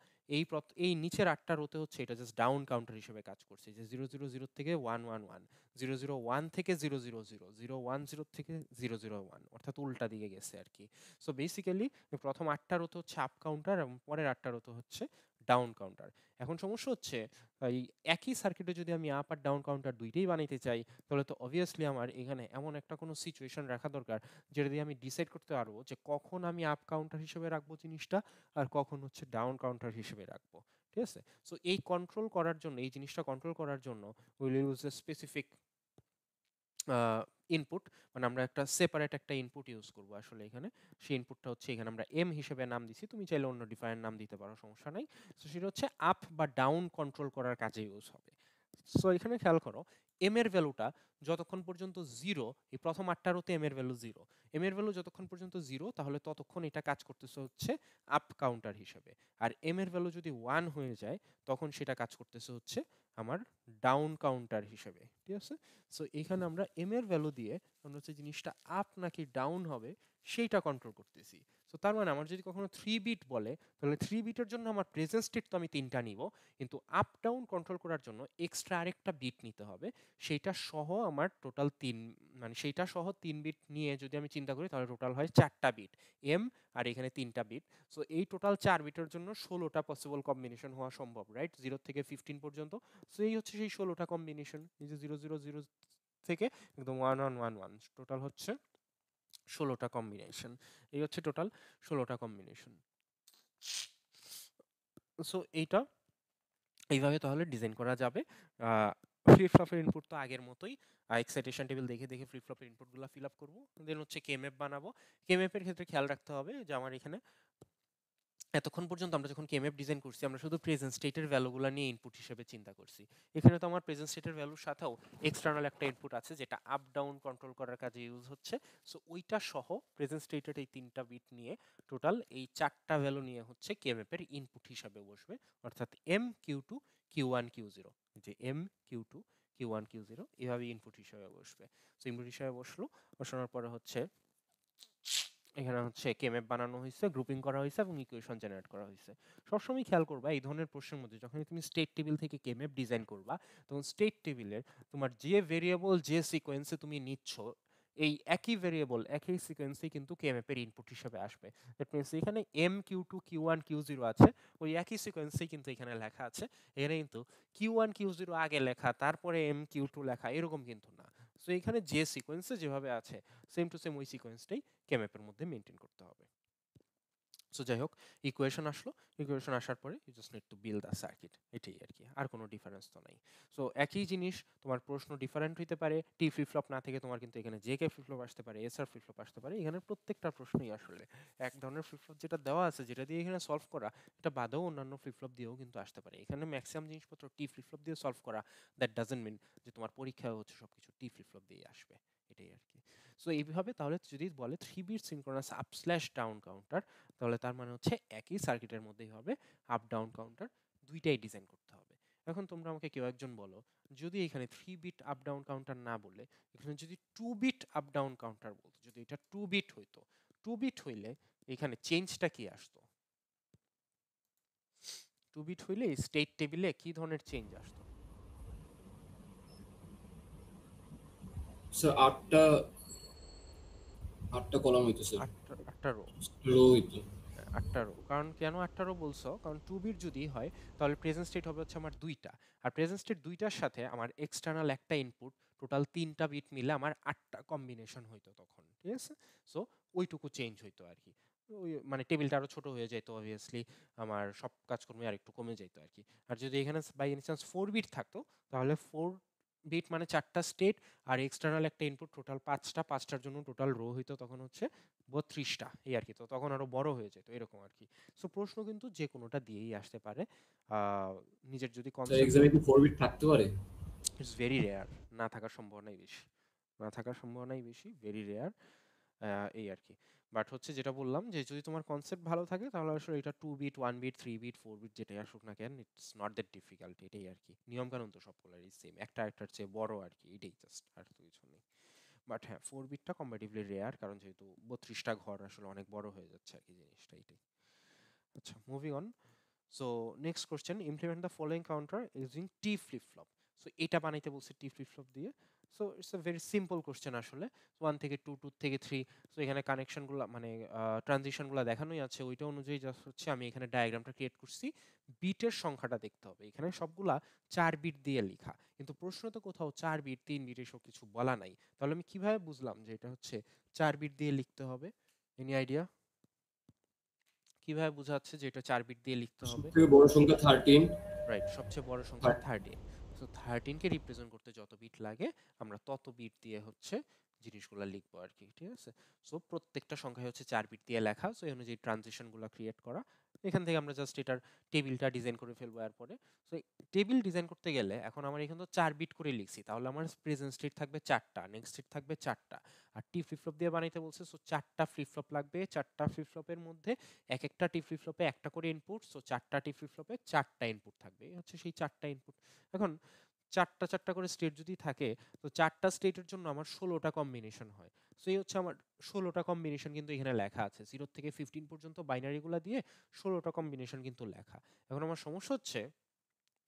এই নিচের 8টা রোতে হচ্ছে এটা জাস্ট ডাউন কাউন্টার হিসেবে কাজ করছে, যে 000 থেকে 111, 001 থেকে 000, 010 থেকে 001, অর্থাৎ উল্টা দিকে গেছে আর কি। সো বেসিক্যালি প্রথম 8টা রোতে হচ্ছে আপ কাউন্টার এবং পরের 8টা রোতে হচ্ছে ডাউন কাউন্টার। এখন সমস্যা হচ্ছে এই একই সার্কিটে যদি আমি আপ আর ডাউন কাউন্টার দুইটাই বানাইতে চাই, তাহলে তো অবভিয়াসলি আমার এখানে এমন একটা কোনো সিচুয়েশন রাখা দরকার যেটা দিয়ে আমি ডিসাইড করতে পারবো যে কখন আমি আপ কাউন্টার হিসেবে রাখবো জিনিসটা আর কখন হচ্ছে ডাউন কাউন্টার হিসেবে রাখবো। ঠিক আছে? সো এই কন্ট্রোল করার জন্য, এই জিনিসটা কন্ট্রোল করার জন্য will use a specific input, মানে আমরা একটা সেপারেট একটা ইনপুট ইউজ করব আসলে এখানে। সেই ইনপুটটা হচ্ছে এখানে আমরা এম হিসেবে নাম দিছি, তুমি চাইলে অন্য ডিফারেন্ট নাম দিতে পারো, সমস্যা নাই। সো সেটা হচ্ছে আপ বা ডাউন কন্ট্রোল করার কাজে ইউজ হবে। সো এখানে খেয়াল করো, এম এর ভ্যালুটা যতক্ষণ পর্যন্ত জিরো, এই প্রথম 8টা রোতে এম এর ভ্যালু জিরো, এম এর ভ্যালু যতক্ষণ পর্যন্ত জিরো তাহলে ততক্ষণ এটা কাজ করতেছে হচ্ছে আপ কাউন্টার হিসেবে। আর এম এর ভ্যালু যদি 1 হয়ে যায় তখন সেটা কাজ করতেছে হচ্ছে আমার ডাউন কাউন্টার হিসেবে। ঠিক আছে? সো এখানে আমরা এম এর ভ্যালু দিয়ে আমরা হচ্ছে জিনিসটা আপ নাকি ডাউন হবে সেইটা কন্ট্রোল করতেছি। সো তার মানে আমার যদি কখনো 3 বিট বলে তাহলে 3 বিটের জন্য আমার প্রেজেন্ট স্টেট তো আমি 3টা নিব, কিন্তু আপ ডাউন কন্ট্রোল করার জন্য এক্সট্রা আরেকটা বিট নিতে হবে, সেইটা সহ আমার টোটাল 3, মানে সেইটা সহ 3 বিট নিয়ে যদি আমি চিন্তা করি তাহলে টোটাল হয় 4টা বিট এম আর এখানে 3টা বিট। সো এই টোটাল 4 বিটের জন্য 16টা পসিবল কম্বিনেশন হওয়া সম্ভব, রাইট? 0 থেকে 15 পর্যন্ত। সো এই হচ্ছে সেই 16টা কম্বিনেশন, এই যে 000 থেকে একদম 1111, টোটাল হচ্ছে 16টা কম্বিনেশন। এই হচ্ছে টোটাল 16টা কম্বিনেশন। সো এইটা এইভাবে তাহলে ডিজাইন করা যাবে। ফ্লিপ ফ্লপের ইনপুট তো আগের মতোই, এক্সাইটেশন টেবিল দেখে দেখে ফ্লিপ ফ্লপের ইনপুটগুলো ফিল আপ করবো। দেন হচ্ছে কেম্যাপ বানাবো। কেম্যাপের ক্ষেত্রে খেয়াল রাখতে হবে যে আমার এখানে এতক্ষণ পর্যন্ত আমরা যখন কেএমএফ ডিজাইন করছি আমরা শুধু প্রেজেন্ট স্টেটের ভ্যালুগুলো নিয়ে ইনপুট হিসেবে চিন্তা করছি। এখানে তো আমার প্রেজেন্ট স্টেটের ভ্যালুর সাথেও এক্সটার্নাল একটা ইনপুট আছে যেটা আপ ডাউন কন্ট্রোল করার কাজে ইউজ হচ্ছে। সো ওইটা সহ প্রেজেন্ট স্টেটের এই 3টা বিট নিয়ে টোটাল এই 4টা ভ্যালু নিয়ে হচ্ছে কেএমএফ এর ইনপুট হিসাবে বসবে, অর্থাৎ M Q two Q one Q zero, যে M Q two Q one Q zero এভাবে ইনপুট হিসাবে বসবে। সো ইনপুট হিসাবে বসলো, বসানোর পরে হচ্ছে এখানে হচ্ছে কেএমএফ বানানো হয়েছে, গ্রুপিং করা হয়েছে এবং ইকুয়েশন জেনারেট করা হয়েছে। সবসময় খেয়াল করবা এই ধরনের প্রশ্নের মধ্যে যখন তুমি স্টেট টেবিল থেকে কেএমএফ ডিজাইন করবা তখন স্টেট টেবিলের তোমার যে ভেরিয়েবল যে সিকোয়েন্সে তুমি নিচ্ছ এই একই ভেরিয়েবল একই সিকোয়েন্সে কিন্তু কেএমএফ এর ইনপুট হিসেবে আসবে। দ্যাট মিনস এখানে M Q two Q one Q zero আছে, ওই একই সিকোয়েন্সেই কিন্তু এখানে লেখা আছে। এখানে কিন্তু কিউ ওয়ান কিউ জিরো আগে লেখা তারপরে এম কিউ টু লেখা এরকম কিন্তু না। সো এখানে যে সিকোয়েন্সে যেভাবে আছে সেম টু সেম ওই সিকোয়েন্সটাই কেএমএফ এর মধ্যে মেনটেন করতে হবে। সো যাই হোক, ইকুয়েশন আসলো, ইকুয়েশন আসার পরে you just need to build a circuit, এটাই আর কি, আর কোনো ডিফারেন্স তো নাই। সো একই জিনিস, তোমার প্রশ্ন ডিফারেন্ট হইতে পারে, টি ফ্লিপ ফ্লপ না থেকে তোমার কিন্তু এখানে জে কে ফ্লিপ ফ্লপ আসতে পারে, এস আর ফ্লিপ ফ্লপ আসতে পারে। এখানে প্রত্যেকটা প্রশ্নই আসলে এক ধরনের ফ্লিপ ফ্লপ যেটা দেওয়া আছে যেটা দিয়ে এখানে সলভ করা, এটা বাদেও অন্যান্য ফ্লিপ ফ্লপ দিয়েও কিন্তু আসতে পারে। এখানে ম্যাক্সিমাম জিনিসপত্র টি ফ্লিপ ফ্লপ দিয়ে সলভ করা, দ্যাট ডাজন্ট মিন যে তোমার পরীক্ষায় হচ্ছে সবকিছু টি ফ্লিপ ফ্লপ দিয়ে আসবে, এটাই আর কি। সো এইভাবে তাহলে যদি বলে 3 bit synchronous up slash down counter, তাহলে তার মানে হচ্ছে একই সার্কিটের মধ্যেই হবে আপ ডাউন কাউন্টার, দুইটাই ডিজাইন করতে হবে। এখন তোমরা আমাকে কেউ একজন বলো, যদি এখানে 3 বিট আপ ডাউন কাউন্টার না বলে এখানে যদি 2 বিট আপ ডাউন কাউন্টার বলতো, যদি এটা 2 বিট হইতো, 2 বিট হইলে এখানে চেঞ্জটা কি আসতো? 2 বিট হইলে স্টেট টেবিলে কি ধরনের চেঞ্জ আসতো? স্যার আটটা কলাম হইতো স্যার, 8টা রো। রো হইতো। 8টা রো, কারণ কেন 8টা রো বলছো? কারণ 2 বিট যদি হয় তাহলে প্রেজেন্ট স্টেট হবে হচ্ছে আমার 2টা, আর প্রেজেন্ট স্টেট 2টার সাথে আমার এক্সটার্নাল একটা ইনপুট, টোটাল 3টা বিট মিলে আমার 8টা কম্বিনেশন হইতো তখন। ঠিক আছে? সো ওইটুকু চেঞ্জ হইতো আর কি। ওই মানে টেবিলটা আরো ছোট হয়ে যেত অবভিয়াসলি, আমার সব কাজকর্মে আর একটু কমে যেত আর কি। আর যদি এখানে বাই এনি চান্স 4 বিট থাকতো তাহলে 4 বিট মানে 4টা স্টেট আর এক্সটার্নাল একটা ইনপুট, টোটাল 5টা, 5টার জন্য টোটাল রো হইতো তখন হচ্ছে 32টা, এই আর কি। তো তখন আরো বড় হয়ে যেত এরকম আর কি। সো প্রশ্ন কিন্তু যে কোনোটা দিয়েই আসতে পারে। নিজের যদি স্যার কনসেপ্ট, এক্সামে কি 4 বিট থাকতে পারে? ইটস ভেরি রেয়ার, না থাকার সম্ভাবনাই বেশি, না থাকার সম্ভাবনাই বেশি, ভেরি রেয়ার, এই আর কি। বাট হচ্ছে যেটা বললাম যে যদি তোমার কনসেপ্ট ভালো থাকে তাহলে আসলে এটা 2 বিট 1 বিট 3 বিট 4 বিট যেটাই আসুক না কেন, ইটস নট দ্যাট ডিফিকাল্ট, এটাই আর কি। নিয়ম কানুন তো সবগুলোরই সেম, একটা একটার চেয়ে বড় আর কি, এটাই জাস্ট, আর তো কিছু নেই। বাট হ্যাঁ 4 বিটটা কম্পারেটিভলি রেয়ার, কারণ যেহেতু 32টা ঘর আসলে অনেক বড় হয়ে যাচ্ছে আর কি জিনিসটা এটাই। আচ্ছা moving on. So next question, implement the following counter using T flip flop. So এটা বানাইতে বলছে টি ফ্লিপ ফ্লপ দিয়ে। So it's a very simple question আসলে, 1 থেকে 2, 2 থেকে 3। সো এখানে কানেকশনগুলো মানে ট্রানজিশনগুলো দেখানোই আছে, ওইটা অনুযায়ী জাস্ট হচ্ছে আমি এখানে ডায়াগ্রামটা ক্রিয়েট করছি। বিটের সংখ্যাটা দেখতে হবে, এখানে সবগুলা 4 বিট দিয়ে লেখা, কিন্তু প্রশ্ন তো কোথাও 4 বিট 3 বিট এসব কিছু বলা নাই। তাহলে আমি কিভাবে বুঝলাম যে এটা হচ্ছে 4 বিট দিয়ে লিখতে হবে? এনি আইডিয়া কিভাবে বোঝাচ্ছে যে এটা 4 বিট দিয়ে লিখতে হবে? সবথেকে বড় সংখ্যা 13। রাইট, সবচেয়ে বড় সংখ্যা 13। সো 13 কে রিপ্রেজেন্ট করতে যত বিট লাগে আমরা তত বিট দিয়ে হচ্ছে জিনিসগুলো লিখবো আর কি, ঠিক আছে? সো প্রত্যেকটা সংখ্যা হচ্ছে 4 বিট দিয়ে লেখা, সো এই অনুযায়ী ট্রানজিশনগুলো ক্রিয়েট করা। এখান থেকে আমরা জাস্ট এটার টেবিলটা ডিজাইন করে ফেলবো এরপরে। সো টেবিল ডিজাইন করতে গেলে এখন আমার এখানে তো 4 বিট করে লিখছি, তাহলে আমার প্রেজেন্ট স্টেট থাকবে 4টা, নেক্সট স্টেট থাকবে 4টা, আর টি ফ্লিপ ফ্লপ দিয়ে বানাইতে বলছে, সো 4টা ফ্লিপ ফ্লপ লাগবে। 4টা ফ্লিপ ফ্লপের মধ্যে এক একটা টি ফ্লিপ ফ্লপে একটা করে ইনপুট, সো 4টা টি ফ্লিপ ফ্লপে 4টা ইনপুট থাকবে, এই হচ্ছে সেই 4টা ইনপুট। এখন 4টা 4টা করে স্টেট যদি থাকে, তো 4টা স্টেটের জন্য আমার 16টা কম্বিনেশন হয়। সো এই হচ্ছে আমার 16টা কম্বিনেশন কিন্তু এখানে লেখা আছে, 0 থেকে 15 পর্যন্ত বাইনারিগুলো দিয়ে 16টা কম্বিনেশন কিন্তু লেখা। এখন আমার সমস্যা হচ্ছে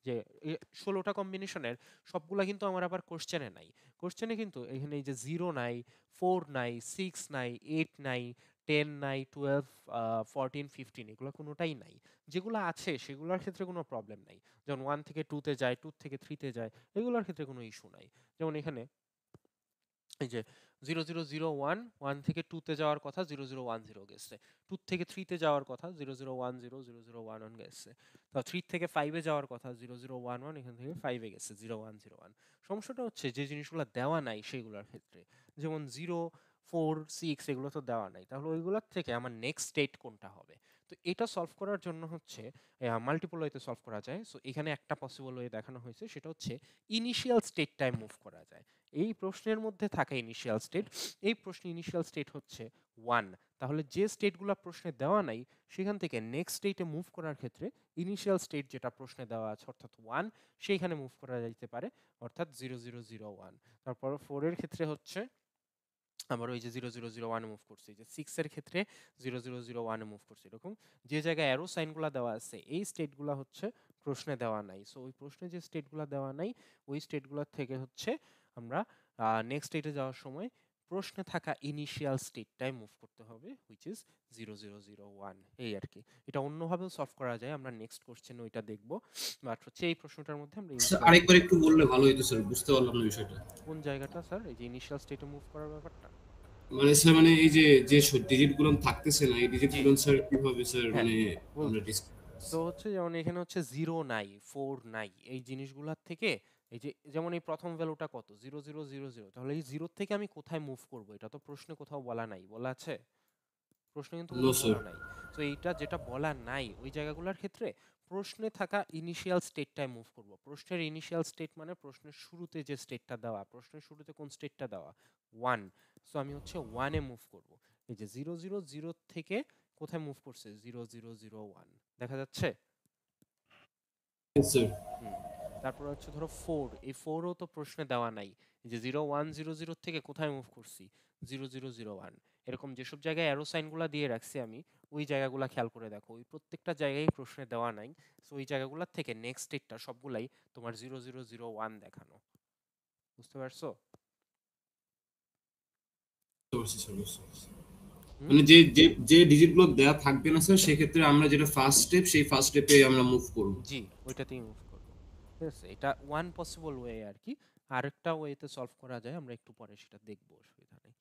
যে এই 16টা কম্বিনেশনের সবগুলা কিন্তু আমার আবার কোশ্চেনে নাই। কোশ্চেনে কিন্তু এখানে এই যে 0 নাই, 4 নাই, 6 নাই, 8 নাই, 10 নাই, 12, 14, 15 এগুলো কোনোটাই নাই। যেগুলো আছে সেগুলোর ক্ষেত্রে কোনো প্রবলেম নাই, যেমন 1 থেকে 2 তে যায়, 2 থেকে 3 তে যায়, এগুলোর ক্ষেত্রে কোনো ইস্যু নাই। যেমন এখানে এই যে 0001, 1 থেকে 2 তে যাওয়ার কথা 0010 গেছে, 2 থেকে 3 তে যাওয়ার কথা 0010, 0011 গেছে, তো 3 থেকে 5 এ যাওয়ার কথা 0011, এখান থেকে 5 এ গেছে 0101। সমস্যাটা হচ্ছে যে জিনিসগুলো দেওয়া নাই সেগুলোর ক্ষেত্রে, যেমন 0, 4, 6 এগুলো তো দেওয়া নাই, তাহলে ওইগুলোর থেকে আমার নেক্সট স্টেট কোনটা হবে? তো এটা সলভ করার জন্য হচ্ছে মাল্টিপল ওয়েতে সলভ করা যায়। সো এখানে একটা পসিবল ওয়ে দেখানো হয়েছে, সেটা হচ্ছে ইনিশিয়াল স্টেট টাইম মুভ করা যায়। এই প্রশ্নের মধ্যে থাকা ইনিশিয়াল স্টেট, এই প্রশ্নে ইনিশিয়াল স্টেট হচ্ছে 1। তাহলে যে স্টেটগুলো প্রশ্নে দেওয়া নাই সেখান থেকে নেক্সট স্টেটে মুভ করার ক্ষেত্রে ইনিশিয়াল স্টেট যেটা প্রশ্নে দেওয়া আছে অর্থাৎ 1, সেইখানে মুভ করা যেতে পারে, অর্থাৎ 0001। তারপর 4 এর ক্ষেত্রে হচ্ছে আবার ওই যে 0001 মুভ করছে, যে 6 এর ক্ষেত্রে 0001 মুভ করছে। এরকম যে জায়গায় অ্যারো সাইনগুলো দেওয়া আছে এই স্টেটগুলো হচ্ছে প্রশ্নে দেওয়া নাই। সো ওই প্রশ্নে যে স্টেটগুলো দেওয়া নাই ওই স্টেটগুলোর থেকে হচ্ছে আমরা নেক্সট স্টেটে যাওয়ার সময় প্রশ্নে থাকা ইনিশিয়াল স্টেটটাই মুভ করতে হবে, হুইচ ইজ 0001। এই আর কি, এটা অন্যভাবেও সলভ করা যায়, আমরা নেক্সট কোশ্চেনে ওইটা দেখব। বাট হচ্ছে এই প্রশ্নটার মধ্যে আমরা স্যার ইনিশিয়াল আরেকবার স্টেট, একটু বললে ভালো হতো স্যার, বুঝতে পারলাম না বিষয়টা। কোন জায়গাটা স্যার এই যে ইনিশিয়াল স্টেটে মুভ করার ব্যাপারটা? মানে স্যার মানে এই যে যে ডিজিট গুলো থাকতেছে না, এই ডিজিট জি গুলো স্যার কিভাবে স্যার হ্যাঁ মানে আমরা বলছি। সো হচ্ছে যেমন এখানে হচ্ছে 0 নাই, 4 নাই, এই জিনিসগুলোর থেকে এই যে যেমন এই প্রথম ভ্যালুটা কত 0000, তাহলে এই 0 থেকে আমি কোথায় মুভ করব? এটা তো প্রশ্নে কোথাও বলা নাই, বলা আছে? প্রশ্নে কিন্তু নো কোথাও স্যার। বলা নাই। সো এইটা যেটা বলা নাই ওই জায়গাগুলোর ক্ষেত্রে প্রশ্নে থাকা ইনিশিয়াল স্টেটটায় মুভ করব। প্রশ্নের ইনিশিয়াল স্টেট মানে প্রশ্নের শুরুতে যে স্টেটটা দেওয়া, প্রশ্নের শুরুতে কোন স্টেটটা দেওয়া 1, সো আমি হচ্ছে 1 এ মুভ করব। এই যে 000 থেকে কোথায় মুভ করছে 0001, দেখা যাচ্ছে? স্যার হুম। তারপর হচ্ছে ধরো 4, এই 4ও তো প্রশ্নে দেওয়া নাই, এই যে 0100 থেকে কোথায় মুভ করছি 0001। এরকম যেসব জায়গায় অ্যারো সাইনগুলো দিয়ে রাখছি আমি ওই জায়গাগুলো খেয়াল করে দেখো, ওই প্রত্যেকটা জায়গায় প্রশ্নে দেওয়া নাই। সো ওই জায়গাগুলোর থেকে নেক্সট স্টেটটা সবগুলাই তোমার 0001 দেখানো, বুঝতে পারছো? বুঝতে পারছি, স্যার বুঝতে পারছি। হুম। মানে যে যে যে ডিজিট গুলো দেওয়া থাকবে না স্যার, সেক্ষেত্রে আমরা যেটা ফার্স্ট স্টেপ, সেই ফার্স্ট স্টেপে আমরা মুভ করব। জি, ওইটাতেই মুভ করবো, ঠিক আছে? এটা ওয়ান পসিবল ওয়ে আর কি। আরেকটা ওয়েতে সলভ করা যায়, আমরা একটু পরে সেটা দেখবো, অসুবিধা নেই।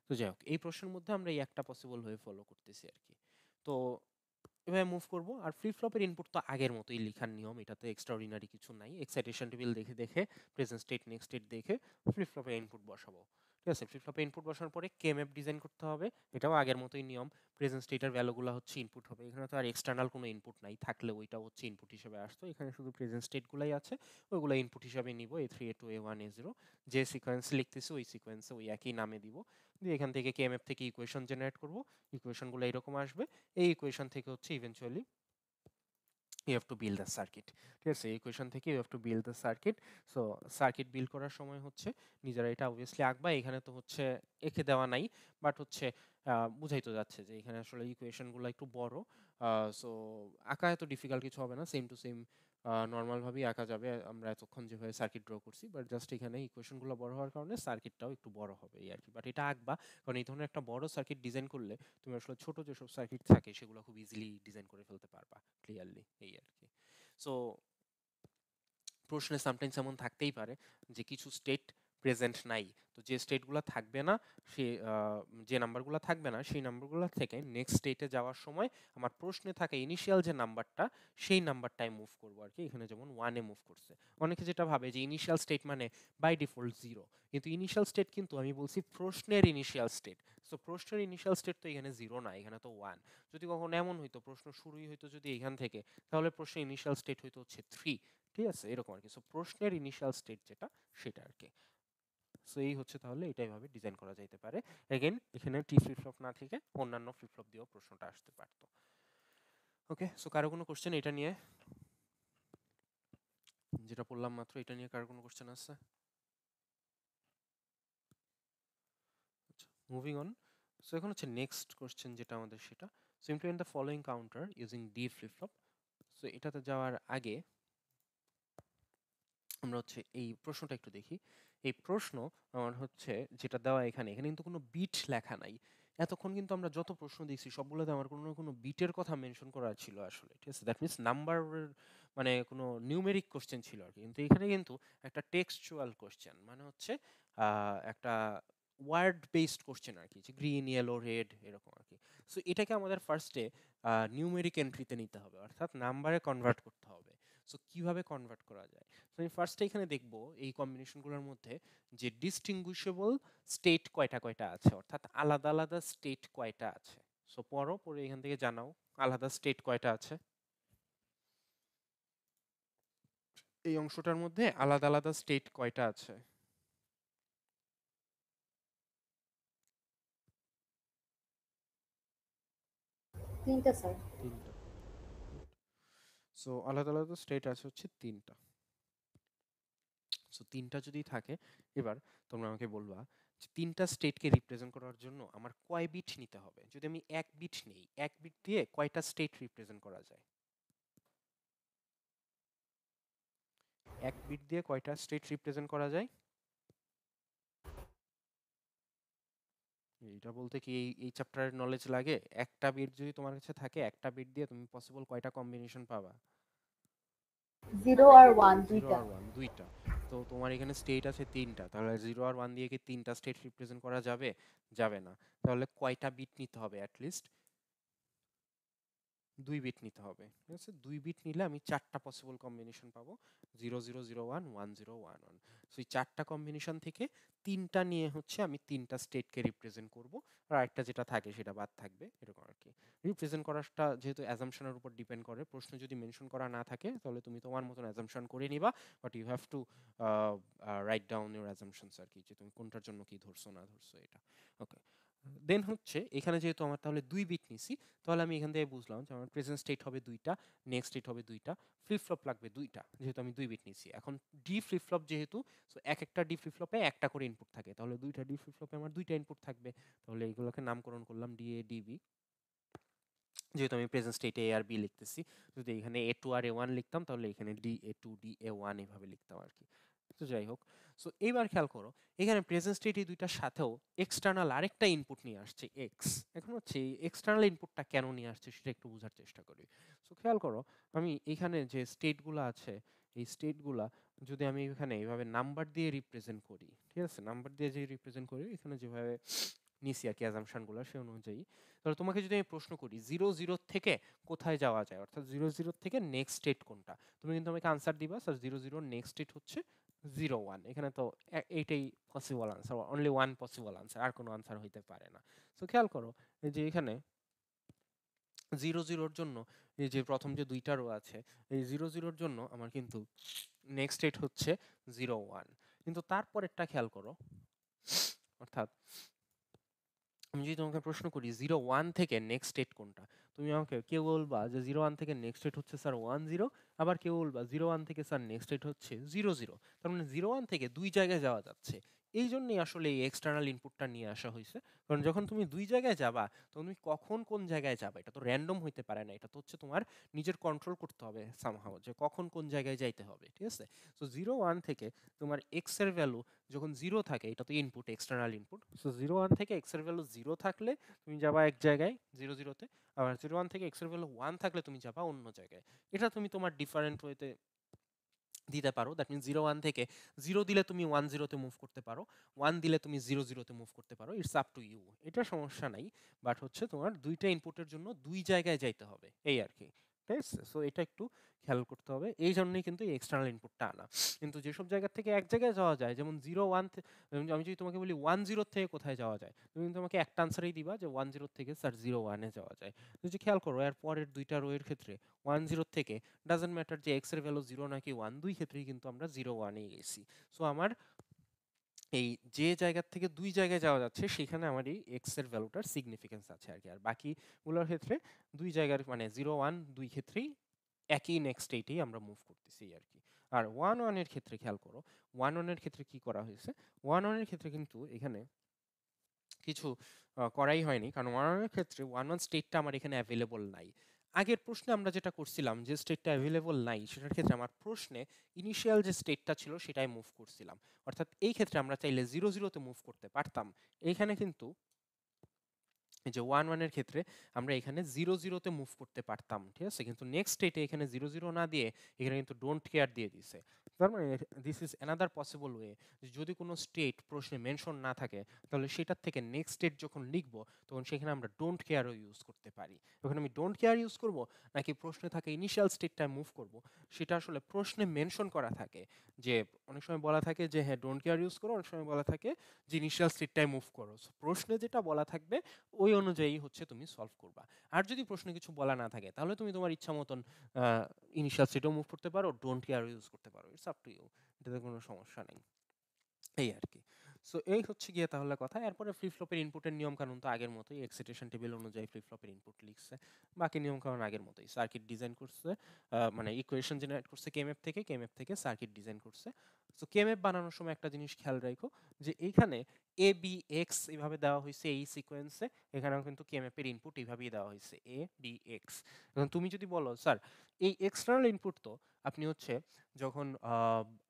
তো যাই হোক, এই প্রশ্নের মধ্যে আমরা এই একটা পসিবল হয়ে ফলো করতেছি আর কি। তো এভাবে মুভ করব। আর ফ্লিপ ফ্লপের ইনপুট তো আগের মতোই লেখার নিয়ম, এটাতে এক্সট্রাঅর্ডিনারি কিছু নাই। এক্সাইটেশন টেবিল দেখে দেখে প্রেজেন্ট স্টেট নেক্সট স্টেট দেখে ফ্লিপ ফ্লপে ইনপুট বসাবো, ঠিক আছে? ফ্লিপ ফ্লপে ইনপুট বসানোর পরে কে ম্যাপ ডিজাইন করতে হবে, এটাও আগের মতোই নিয়ম। প্রেজেন্ট স্টেটের ভ্যালুগুলো হচ্ছে ইনপুট হবে, এখানে তো আর এক্সটার্নাল কোনো ইনপুট নাই, থাকলে ওইটা হচ্ছে ইনপুট হিসেবে আসতো। এখানে শুধু প্রেজেন্ট স্টেটগুলাই আছে, ওইগুলো ইনপুট হিসেবে নিব, A3 A2 A1 A0, যে সিকোয়েন্স লিখতেছি ওই সিকোয়েন্সে ওই একই নামে দিব। দিয়ে এখান থেকে কে ম্যাপ থেকে ইকুয়েশন জেনারেট করব, ইকুয়েশনগুলো এরকম আসবে। এই ইকুয়েশন থেকে হচ্ছে eventually you have to build the circuit. ঠিক আছে, এই ইকুয়েশন থেকে you have to build the circuit. So circuit build করার সময় হচ্ছে নিজেরা এটা অবভিয়াসলি আঁকবা, এখানে তো হচ্ছে এঁকে দেওয়া নাই, বাট হচ্ছে বুঝাই তো যাচ্ছে যে এখানে আসলে ইকুয়েশনগুলো একটু বড়। সো আঁকা এত ডিফিকাল্ট কিছু হবে না, সেম টু সেম নর্মালভাবেই আঁকা যাবে আমরা এতক্ষণ যেভাবে সার্কিট ড্র করছি, বাট জাস্ট এখানে ইকুয়েশনগুলো বড় হওয়ার কারণে সার্কিটটাও একটু বড় হবে এই আর কি। বাট এটা আঁকবা, কারণ এই ধরনের একটা বড় সার্কিট ডিজাইন করলে তুমি আসলে ছোট যেসব সার্কিট থাকে সেগুলো খুব ইজিলি ডিজাইন করে ফেলতে পারবা ক্লিয়ারলি, এই আর কি। সো প্রশ্নে সামটাইমস এমন থাকতেই পারে যে কিছু স্টেট প্রেজেন্ট নাই, তো যে স্টেটগুলো থাকবে না সে যে নাম্বারগুলো থাকবে না সেই নাম্বারগুলো থেকে নেক্সট স্টেটে যাওয়ার সময় আমার প্রশ্নে থাকে ইনিশিয়াল যে নাম্বারটা সেই নাম্বারটাই মুভ করবো আর কি। এখানে যেমন ওয়ানে মুভ করছে, অনেকে যেটা ভাবে যে ইনিশিয়াল স্টেট মানে বাই ডিফল্ট জিরো, কিন্তু ইনিশিয়াল স্টেট কিন্তু আমি বলছি প্রশ্নের ইনিশিয়াল স্টেট। সো প্রশ্নের ইনিশিয়াল স্টেট তো এখানে জিরো না, এখানে তো ওয়ান। যদি কখনো এমন হইতো প্রশ্ন শুরুই হইতো যদি এখান থেকে, তাহলে প্রশ্নের ইনিশিয়াল স্টেট হইতো হচ্ছে থ্রি। ঠিক আছে, এরকম আর কি। সো প্রশ্নের ইনিশিয়াল স্টেট যেটা সেটা আর কি। সো এই হচ্ছে তাহলে এটাই ভাবে ডিজাইন করা যাইতে পারে। এগেইন এখানে টি ফ্লিপ ফ্লপ না থেকে অন্যান্য ফ্লিপ ফ্লপ দিয়েও প্রশ্নটা আসতে পারতো। ওকে, সো কারো কোনো কোশ্চেন এটা নিয়ে, যেটা বললাম মাত্র এটা নিয়ে কারো কোনো কোশ্চেন আছে? আচ্ছা, মুভিং অন। সো এখন হচ্ছে নেক্সট কোশ্চেন যেটা আমাদের সেটা, so implement the following counter using D flip flop. So এটাতে যাওয়ার আগে আমরা হচ্ছে এই প্রশ্নটা একটু দেখি। এই প্রশ্ন আমার হচ্ছে যেটা দেওয়া এখানে, এখানে কিন্তু কোনো বিট লেখা নাই। এতক্ষণ কিন্তু আমরা যত প্রশ্ন দিয়েছি সবগুলোতে আমার কোনো না কোনো বিটের কথা মেনশন করা ছিল আসলে। ঠিক আছে, দ্যাট মিনস নাম্বারের মানে কোনো নিউমেরিক কোশ্চেন ছিল আর কি, কিন্তু এখানে কিন্তু একটা টেক্সচুয়াল কোশ্চেন, মানে হচ্ছে একটা ওয়ার্ড বেসড কোশ্চেন আর কি, যে গ্রিন ইয়েলো রেড এরকম আর কি। সো এটাকে আমাদের ফার্স্টে নিউমেরিক এন্ট্রিতে নিতে হবে, অর্থাৎ নাম্বারে কনভার্ট করতে হবে। সো কিভাবে কনভার্ট করা যায়? তো আমি ফার্স্টে এখানে দেখব এই কম্বিনেশনগুলোর মধ্যে যে ডিস্টিংগুইশেবল স্টেট কয়টা কয়টা আছে, অর্থাৎ আলাদা আলাদা স্টেট কয়টা আছে। সো পড়ো, পরে এখান থেকে জানাও আলাদা স্টেট কয়টা আছে। এই অংশটার মধ্যে আলাদা আলাদা স্টেট কয়টা আছে? তিনটা স্যার। তিনটা। সো আলাদা আলাদা স্টেট আছে হচ্ছে তিনটা। সো তিনটা যদি থাকে, এবার তোমরা আমাকে বলবা যে তিনটা স্টেটকে রিপ্রেজেন্ট করার জন্য আমার কয় বিট নিতে হবে। যদি আমি এক বিট নেই, এক বিট দিয়ে কয়টা স্টেট রিপ্রেজেন্ট করা যায়? এক বিট দিয়ে কয়টা স্টেট রিপ্রেজেন্ট করা যায়? এইটা বলতে কি এই চ্যাপ্টারের নলেজ লাগে? একটা বিট যদি তোমার কাছে থাকে, একটা বিট দিয়ে তুমি পসিবল কয়টা কম্বিনেশন পাবা? 0 আর 1 জিরো দুইটা। আর ওয়ান, দুইটা। তো তোমার এখানে স্টেট আছে তিনটা, তাহলে জিরো আর ওয়ান দিয়ে কি তিনটা স্টেট রিপ্রেজেন্ট করা যাবে? যাবে না। তাহলে কয়টা বিট নিতে হবে অ্যাটলিস্ট? 2 বিট নিতে হবে। ঠিক আছে, 2 বিট নিলে আমি চারটা পসিবল কম্বিনেশন পাবো, 0001 1011। সো এই চারটা কম্বিনেশন থেকে তিনটা নিয়ে হচ্ছে আমি তিনটা স্টেটকে রিপ্রেজেন্ট করব, আর একটা যেটা থাকে সেটা বাদ থাকবে, এরকম আর কি। রিপ্রেজেন্ট করাটা যেহেতু অ্যাজাম্পশনের উপর ডিপেন্ড করে, প্রশ্ন যদি মেনশন করা না থাকে তাহলে তুমি তোমার মতন অ্যাজাম্পশন করে নিবা, but you have to write down your assumptions আর কি, যে তুমি কোনটার জন্য কি ধরছো না ধরছো এটা। ওকে, দেন হচ্ছে এখানে যেহেতু আমার তাহলে 2 বিট নিছি, তাহলে আমি এখান থেকে বুঝলাম যে আমার প্রেজেন্ট স্টেট হবে দুইটা, নেক্সট স্টেট হবে দুইটা, ফ্লিপ ফ্লপ লাগবে দুইটা, যেহেতু আমি 2 বিট নিছি। এখন ডি ফ্লিপ ফ্লপ যেহেতু, সো এক একটা ডি ফ্লিপ ফ্লপে একটা করে ইনপুট থাকে, তাহলে দুইটা ডি ফ্লিপ ফ্লপে আমার দুইটা ইনপুট থাকবে। তাহলে এগুলোকে নামকরণ করলাম ডি এ ডি বি, যেহেতু আমি প্রেজেন্ট স্টেটে এ আর বি লিখতেছি। যদি এখানে এ টু আর এ ওয়ান লিখতাম তাহলে এখানে D A two D A one এভাবে লিখতাম আর কি। তো যাই হোক, সো এইবার খেয়াল করো এখানে প্রেজেন্ট স্টেট এই দুইটার সাথেও এক্সটার্নাল আরেকটা ইনপুট নিয়ে আসছে এক্স। এখন হচ্ছে এই এক্সটার্নাল ইনপুটটা কেন নিয়ে আসছে সেটা একটু বোঝার চেষ্টা করি। সো খেয়াল করো, আমি এখানে যে স্টেটগুলো আছে এই স্টেটগুলা যদি আমি এখানে এইভাবে নাম্বার দিয়ে রিপ্রেজেন্ট করি, ঠিক আছে, নাম্বার দিয়ে যে রিপ্রেজেন্ট করি এখানে যেভাবে নিছি আর কি অ্যাজাম্পশনগুলো সে অনুযায়ী, তাহলে তোমাকে যদি আমি প্রশ্ন করি 00 থেকে কোথায় যাওয়া যায়, অর্থাৎ 00 থেকে নেক্সট স্টেট কোনটা, তুমি কিন্তু আমাকে আনসার দিবা স্যার 00 নেক্সট স্টেট হচ্ছে 01। এখানে তো এইটাই possible answer, only one possible answer, আর কোনো আনসার হইতে পারে না। সো খেয়াল করো এই যে এখানে 00 জন্য এই যে প্রথম যে দুইটা রো আছে, এই 00 জন্য আমার কিন্তু নেক্সট স্টেট হচ্ছে 01, কিন্তু তারপরেরটা খেয়াল করো, অর্থাৎ আমি যদি তোমাকে প্রশ্ন করি 01 থেকে নেক্সট স্টেট কোনটা, তুমি আমাকে কেউ বলবা যে 0 1 থেকে নেক্সট স্টেট হচ্ছে স্যার 1 0, আবার কেউ বলবা 0 1 থেকে স্যার নেক্সট স্টেট হচ্ছে 0 0। তার মানে 0 1 থেকে দুই জায়গায় যাওয়া যাচ্ছে। এই জন্যই আসলে এই এক্সটার্নাল ইনপুটটা নিয়ে আসা হয়েছে। কারণ যখন তুমি দুই জায়গায় যাবা তখন তুমি কখন কোন জায়গায় যাবা এটা তো র্যান্ডম হইতে পারে না, এটা তো হচ্ছে তোমার নিজের কন্ট্রোল করতে হবে সামহাও, যে কখন কোন জায়গায় যাইতে হবে, ঠিক আছে? সো 0 1 থেকে তোমার এক্স এর ভ্যালু যখন 0 থাকে, এটা তো ইনপুট, এক্সটার্নাল ইনপুট। সো 0 1 থেকে এক্স এর ভ্যালু 0 থাকলে তুমি যাবা এক জায়গায় 0 0 তে, আবার 0 1 থেকে এক্স এর ভ্যালু 1 থাকলে তুমি যাবা অন্য জায়গায়। এটা তুমি তোমার ডিফারেন্ট ওয়েতে দিতে পারো। দ্যাট মিনস 0 1 থেকে 0 দিলে তুমি 1 0 তে মুভ করতে পারো, 1 দিলে তুমি 0 0 তে মুভ করতে পারো। ইটস আপ টু ইউ, এটা সমস্যা নাই। বাট হচ্ছে তোমার দুইটা ইনপুটের জন্য দুই জায়গায় যাইতে হবে, এই আর কি, ঠিক আছে? সো এটা একটু খেয়াল করতে হবে, এই জন্যই কিন্তু এই এক্সটার্নাল ইনপুটটা আনা। কিন্তু যেসব জায়গা থেকে এক জায়গায় যাওয়া যায়, যেমন 0 1, আমি যদি তোমাকে বলি 1 0 থেকে কোথায় যাওয়া যায়, তুমি কিন্তু আমাকে একটা আনসারই দিবা যে 1 0 থেকে স্যার 0 1 এ যাওয়া যায়। যদি খেয়াল করো এর পরের দুইটা রো এর ক্ষেত্রে 1 0 থেকে ডাজন্ট ম্যাটার যে এক্স এর ভ্যালু 0 নাকি 1, দুই ক্ষেত্রেই কিন্তু আমরা 0 1 এ গেছি। সো আমার এই যে জায়গা থেকে দুই জায়গায় যাওয়া যাচ্ছে সেখানে আমার এই এক্স এর ভ্যালুটার সিগনিফিকেন্স আছে আর কি। আর বাকিগুলোর ক্ষেত্রে দুই জায়গার মানে 0 1 দুই ক্ষেত্রেই একই নেক্সট স্টেটেই আমরা মুভ করতেছি আর কি। আর 1 1 এর ক্ষেত্রে খেয়াল করো, 1 1 এর ক্ষেত্রে কি করা হয়েছে, 1 1 এর ক্ষেত্রে কিন্তু এখানে কিছু করাই হয়নি, কারণ 1 1 এর ক্ষেত্রে 1 1 স্টেটটা আমার এখানে অ্যাভেলেবল নাই। আগের প্রশ্নে আমরা যেটা করছিলাম যে স্টেটটা অ্যাভেলেবল নাই, সেটার ক্ষেত্রে আমার প্রশ্নে ইনিশিয়াল যে স্টেটটা ছিল সেটাই মুভ করছিলাম। অর্থাৎ এই ক্ষেত্রে আমরা চাইলে 0 0 তে মুভ করতে পারতাম। এইখানে কিন্তু এই যে 1 1 এর ক্ষেত্রে আমরা এখানে 0 0 তে মুভ করতে পারতাম, ঠিক আছে? কিন্তু নেক্সট স্টেটে এখানে 0 0 না দিয়ে এখানে কিন্তু ডোন্ট কেয়ার দিয়ে দিছে। তার মানে this is another possible way, যদি কোনো স্টেট প্রশ্নে মেনশন না থাকে তাহলে সেটার থেকে নেক্সট স্টেট যখন লিখবো তখন সেখানে আমরা ডোন্ট কেয়ারও ইউজ করতে পারি। এখন আমি ডোন্ট কেয়ার ইউজ করব নাকি প্রশ্নে থাকে ইনিশিয়াল স্টেটটায় মুভ করব, সেটা আসলে প্রশ্নে মেনশন করা থাকে। যে অনেক সময় বলা থাকে যে হ্যাঁ ডোন্ট কেয়ার ইউজ করো, অনেক সময় বলা থাকে যে ইনিশিয়াল স্টেটটায় মুভ করো। So, প্রশ্নে যেটা বলা থাকবে ওই অনুযায়ী হচ্ছে তুমি সলভ করবা। আর যদি প্রশ্নে কিছু বলা না থাকে তাহলে তুমি তোমার ইচ্ছা মতন ইনিশিয়াল স্টেটও মুভ করতে পারো, ডোন্ট কেয়ার ইউজ করতে পারো, ইটস আপ টু ইউ, এটাতে কোনো সমস্যা নেই, এই আর কি। সো এই হচ্ছে গিয়ে তাহলে কথা। এরপরে ফ্লিপ ফ্লপের ইনপুটের নিয়ম কানুন তো আগের মতোই, এক্সাইটেশন টেবিল অনুযায়ী ফ্লিপ ফ্লপের ইনপুট লিখছে, বাকি নিয়ম কানুন আগের মতোই। সার্কিট ডিজাইন করছে, মানে ইকুয়েশন জেনারেট করছে কেএমএফ থেকে, কেএমএফ থেকে সার্কিট ডিজাইন করছে। সো কেএমএফ বানানোর সময় একটা জিনিস খেয়াল রাখো যে এইখানে এ বি এক্স এইভাবে দেওয়া হয়েছে এই সিকোয়েন্সে, এখানেও কিন্তু কেএমএফ এর ইনপুট এইভাবেই দেওয়া হয়েছে এ বি এক্স। এখন তুমি যদি বলো স্যার এই এক্সটার্নাল ইনপুট তো আপনি হচ্ছে যখন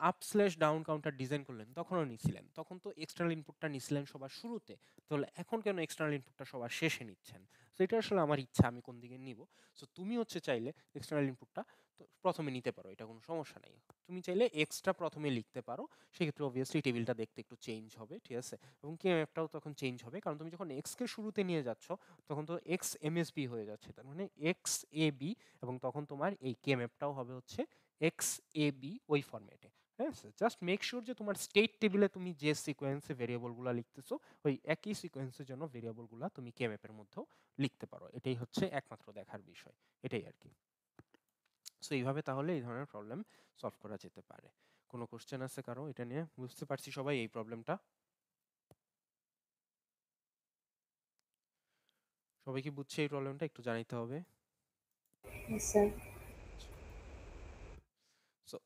up slash down counter design করলেন তখনও নিছিলেন, তখন তো এক্সটার্নাল ইনপুটটা নিছিলেন সবার শুরুতে, তাহলে এখন কেন এক্সটার্নাল ইনপুটটা সবার শেষে নিচ্ছেন? সো এটা আসলে আমার ইচ্ছা আমি কোন দিকে নিব। সো তুমি হচ্ছে চাইলে এক্সটার্নাল ইনপুটটা তো প্রথমে নিতে পারো, এটা কোনো সমস্যা নেই। তুমি চাইলে এক্সটা প্রথমে লিখতে পারো, সেক্ষেত্রে অবভিয়াসলি টেবিলটা দেখতে একটু চেঞ্জ হবে, ঠিক আছে? এবং কেএমএফটাও তখন চেঞ্জ হবে, কারণ তুমি যখন এক্সকে শুরুতে নিয়ে যাচ্ছ তখন তো এক্স এমএসবি হয়ে যাচ্ছে, তার মানে এক্স এ বি, এবং তখন তোমার এই কেএমএফটাও হবে হচ্ছে এক্স এ বি ওই ফরম্যাটে। হ্যাঁ, জাস্ট মেক শিওর যে তোমার স্টেট টেবিলে তুমি যে সিকোয়েন্সে ভেরিয়েবলগুলো লিখতেছো ওই একই সিকোয়েন্সের জন্য ভেরিয়েবলগুলো তুমি কেএমএফের মধ্যেও লিখতে পারো, এটাই হচ্ছে একমাত্র দেখার বিষয়, এটাই আর কি। সো এইভাবে তাহলে এই ধরনের প্রবলেম সলভ করা যেতে পারে। কোনো কোশ্চেন আছে কারো এটা নিয়ে? বুঝতে পারছি সবাই এই প্রবলেমটা? সবাই কি বুঝছে এই প্রবলেমটা? একটু জানাইতে হবে। Yes, sir. সো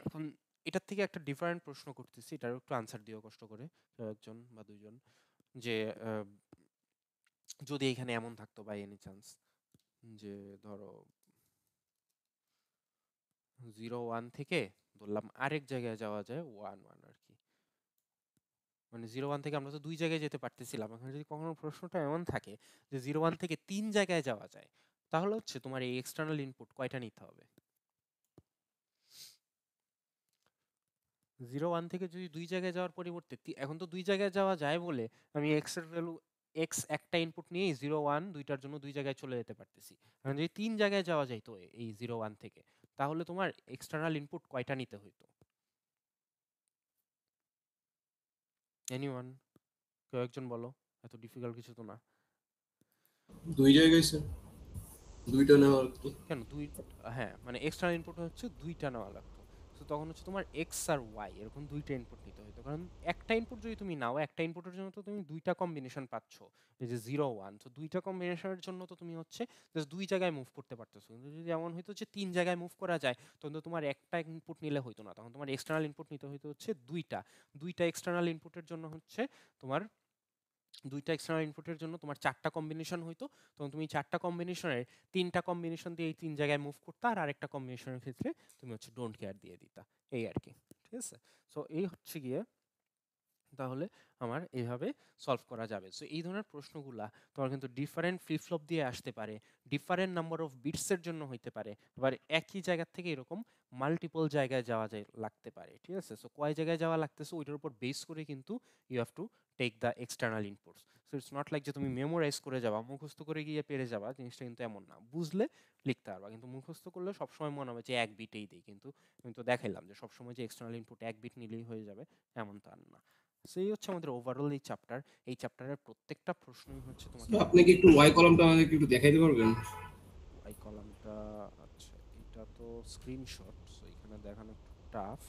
এখন এটার থেকে একটা ডিফারেন্ট প্রশ্ন করতেছি, এটারও একটু আনসার দিও কষ্ট করে, কেউ একজন বা দুইজন, যে যদি এখানে এমন থাকতো বাই এনি চান্স যে ধরো 0 1 থেকে ধরলাম আরেক জায়গায় যাওয়া যায় 1 1 আর কি, মানে 0 1 থেকে আমরা তো দুই জায়গায় যেতে পারতেছিলাম, এখন যদি কখনো প্রশ্নটা এমন থাকে যে 0 1 থেকে 3 জায়গায় যাওয়া যায়, তাহলে হচ্ছে তোমার এই এক্সটার্নাল ইনপুট কয়টা নিতে হবে? 0 1 থেকে যদি দুই জায়গায় যাওয়ার পরিবর্তে এখন তো দুই জায়গায় যাওয়া যায় বলে আমি এক্স এর ভ্যালু এক্স একটা ইনপুট নিয়েই 0 1 দুইটার জন্য দুই জায়গায় চলে যেতে পারতেছি। এখন যদি 3 জায়গায় যাওয়া যায় তো এই 0 1 থেকে, তাহলে তোমার এক্সটার্নাল ইনপুট কয়টা নিতে হইতো? এনিওয়ান, কেউ একজন বলো, এত ডিফিকাল্ট কিছু তো না। দুই জায়গায় স্যার, দুইটা নেওয়া লাগতো। কেন দুই? হ্যাঁ মানে এক্সটার্নাল ইনপুট হচ্ছে দুইটা নেওয়া লাগতো। তো তো তখন হচ্ছে তোমার এক্স আর ওয়াই এরকম দুইটা ইনপুট নিতে হতো, কারণ একটা ইনপুট যদি তুমি নাও, একটা ইনপুটের জন্য তো তুমি দুইটা কম্বিনেশন পাচ্ছ, এই যে 0 1, তো দুইটা কম্বিনেশনের জন্য তো তুমি হচ্ছে জাস্ট দুই জায়গায় মুভ করতে পারতেছো। কিন্তু যদি এমন হইতো যে তিন জায়গায় মুভ করা যায়, তখন তো তোমার একটা ইনপুট নিলে হইতো না, তখন তোমার এক্সটার্নাল ইনপুট নিতে হইতো হচ্ছে দুইটা। দুইটা এক্সটার্নাল ইনপুটের জন্য হচ্ছে তোমার দুইটা এক্সটার্নাল ইনপুটের জন্য তোমার চারটা কম্বিনেশন হইতো, তখন তুমি চারটা কম্বিনেশনের তিনটা কম্বিনেশন দিয়ে এই তিন জায়গায় মুভ করতে, আর আরেকটা কম্বিনেশনের ক্ষেত্রে তুমি হচ্ছে ডোন্ট কেয়ার দিয়ে দিতা, এই আর কি। ঠিক আছে, সো এই হচ্ছে গিয়ে তাহলে আমার এইভাবে সলভ করা যাবে। সো এই ধরনের প্রশ্নগুলা তোমার কিন্তু ডিফারেন্ট ফ্লিপ ফ্লপ দিয়ে আসতে পারে, ডিফারেন্ট নাম্বার অফ বিটসের জন্য হইতে পারে, আবার একই জায়গা থেকে এরকম মাল্টিপল জায়গায় যাওয়া যায় লাগতে পারে। ঠিক আছে, সো কয় জায়গায় যাওয়া লাগতেছে ওইটার উপর বেস করে কিন্তু you have to take the external inputs. So it's not like যে তুমি মেমোরাইজ করে যাবা, মুখস্থ করে গিয়ে পেরে যাবা, জিনিসটা কিন্তু এমন না। বুঝলে লিখতে পারবা, কিন্তু মুখস্থ করলে সবসময় মনে হবে যে এক বিটেই দিই, কিন্তু আমি তো দেখাইলাম যে সবসময় যে এক্সটার্নাল ইনপুট এক বিট নিলেই হয়ে যাবে এমন তো আর না। সেই হচ্ছে আমাদের ওভারঅল এই চ্যাপ্টার। এই চ্যাপ্টারের প্রত্যেকটা প্রশ্নই হচ্ছে তোমাকে আপনি কি একটু ওয়াই কলামটা আমাদেরকে একটু দেখাইতে পারবেন? ওয়াই কলামটা, আচ্ছা এটা তো স্ক্রিনশট, সো এখানে দেখানো একটু টাফ।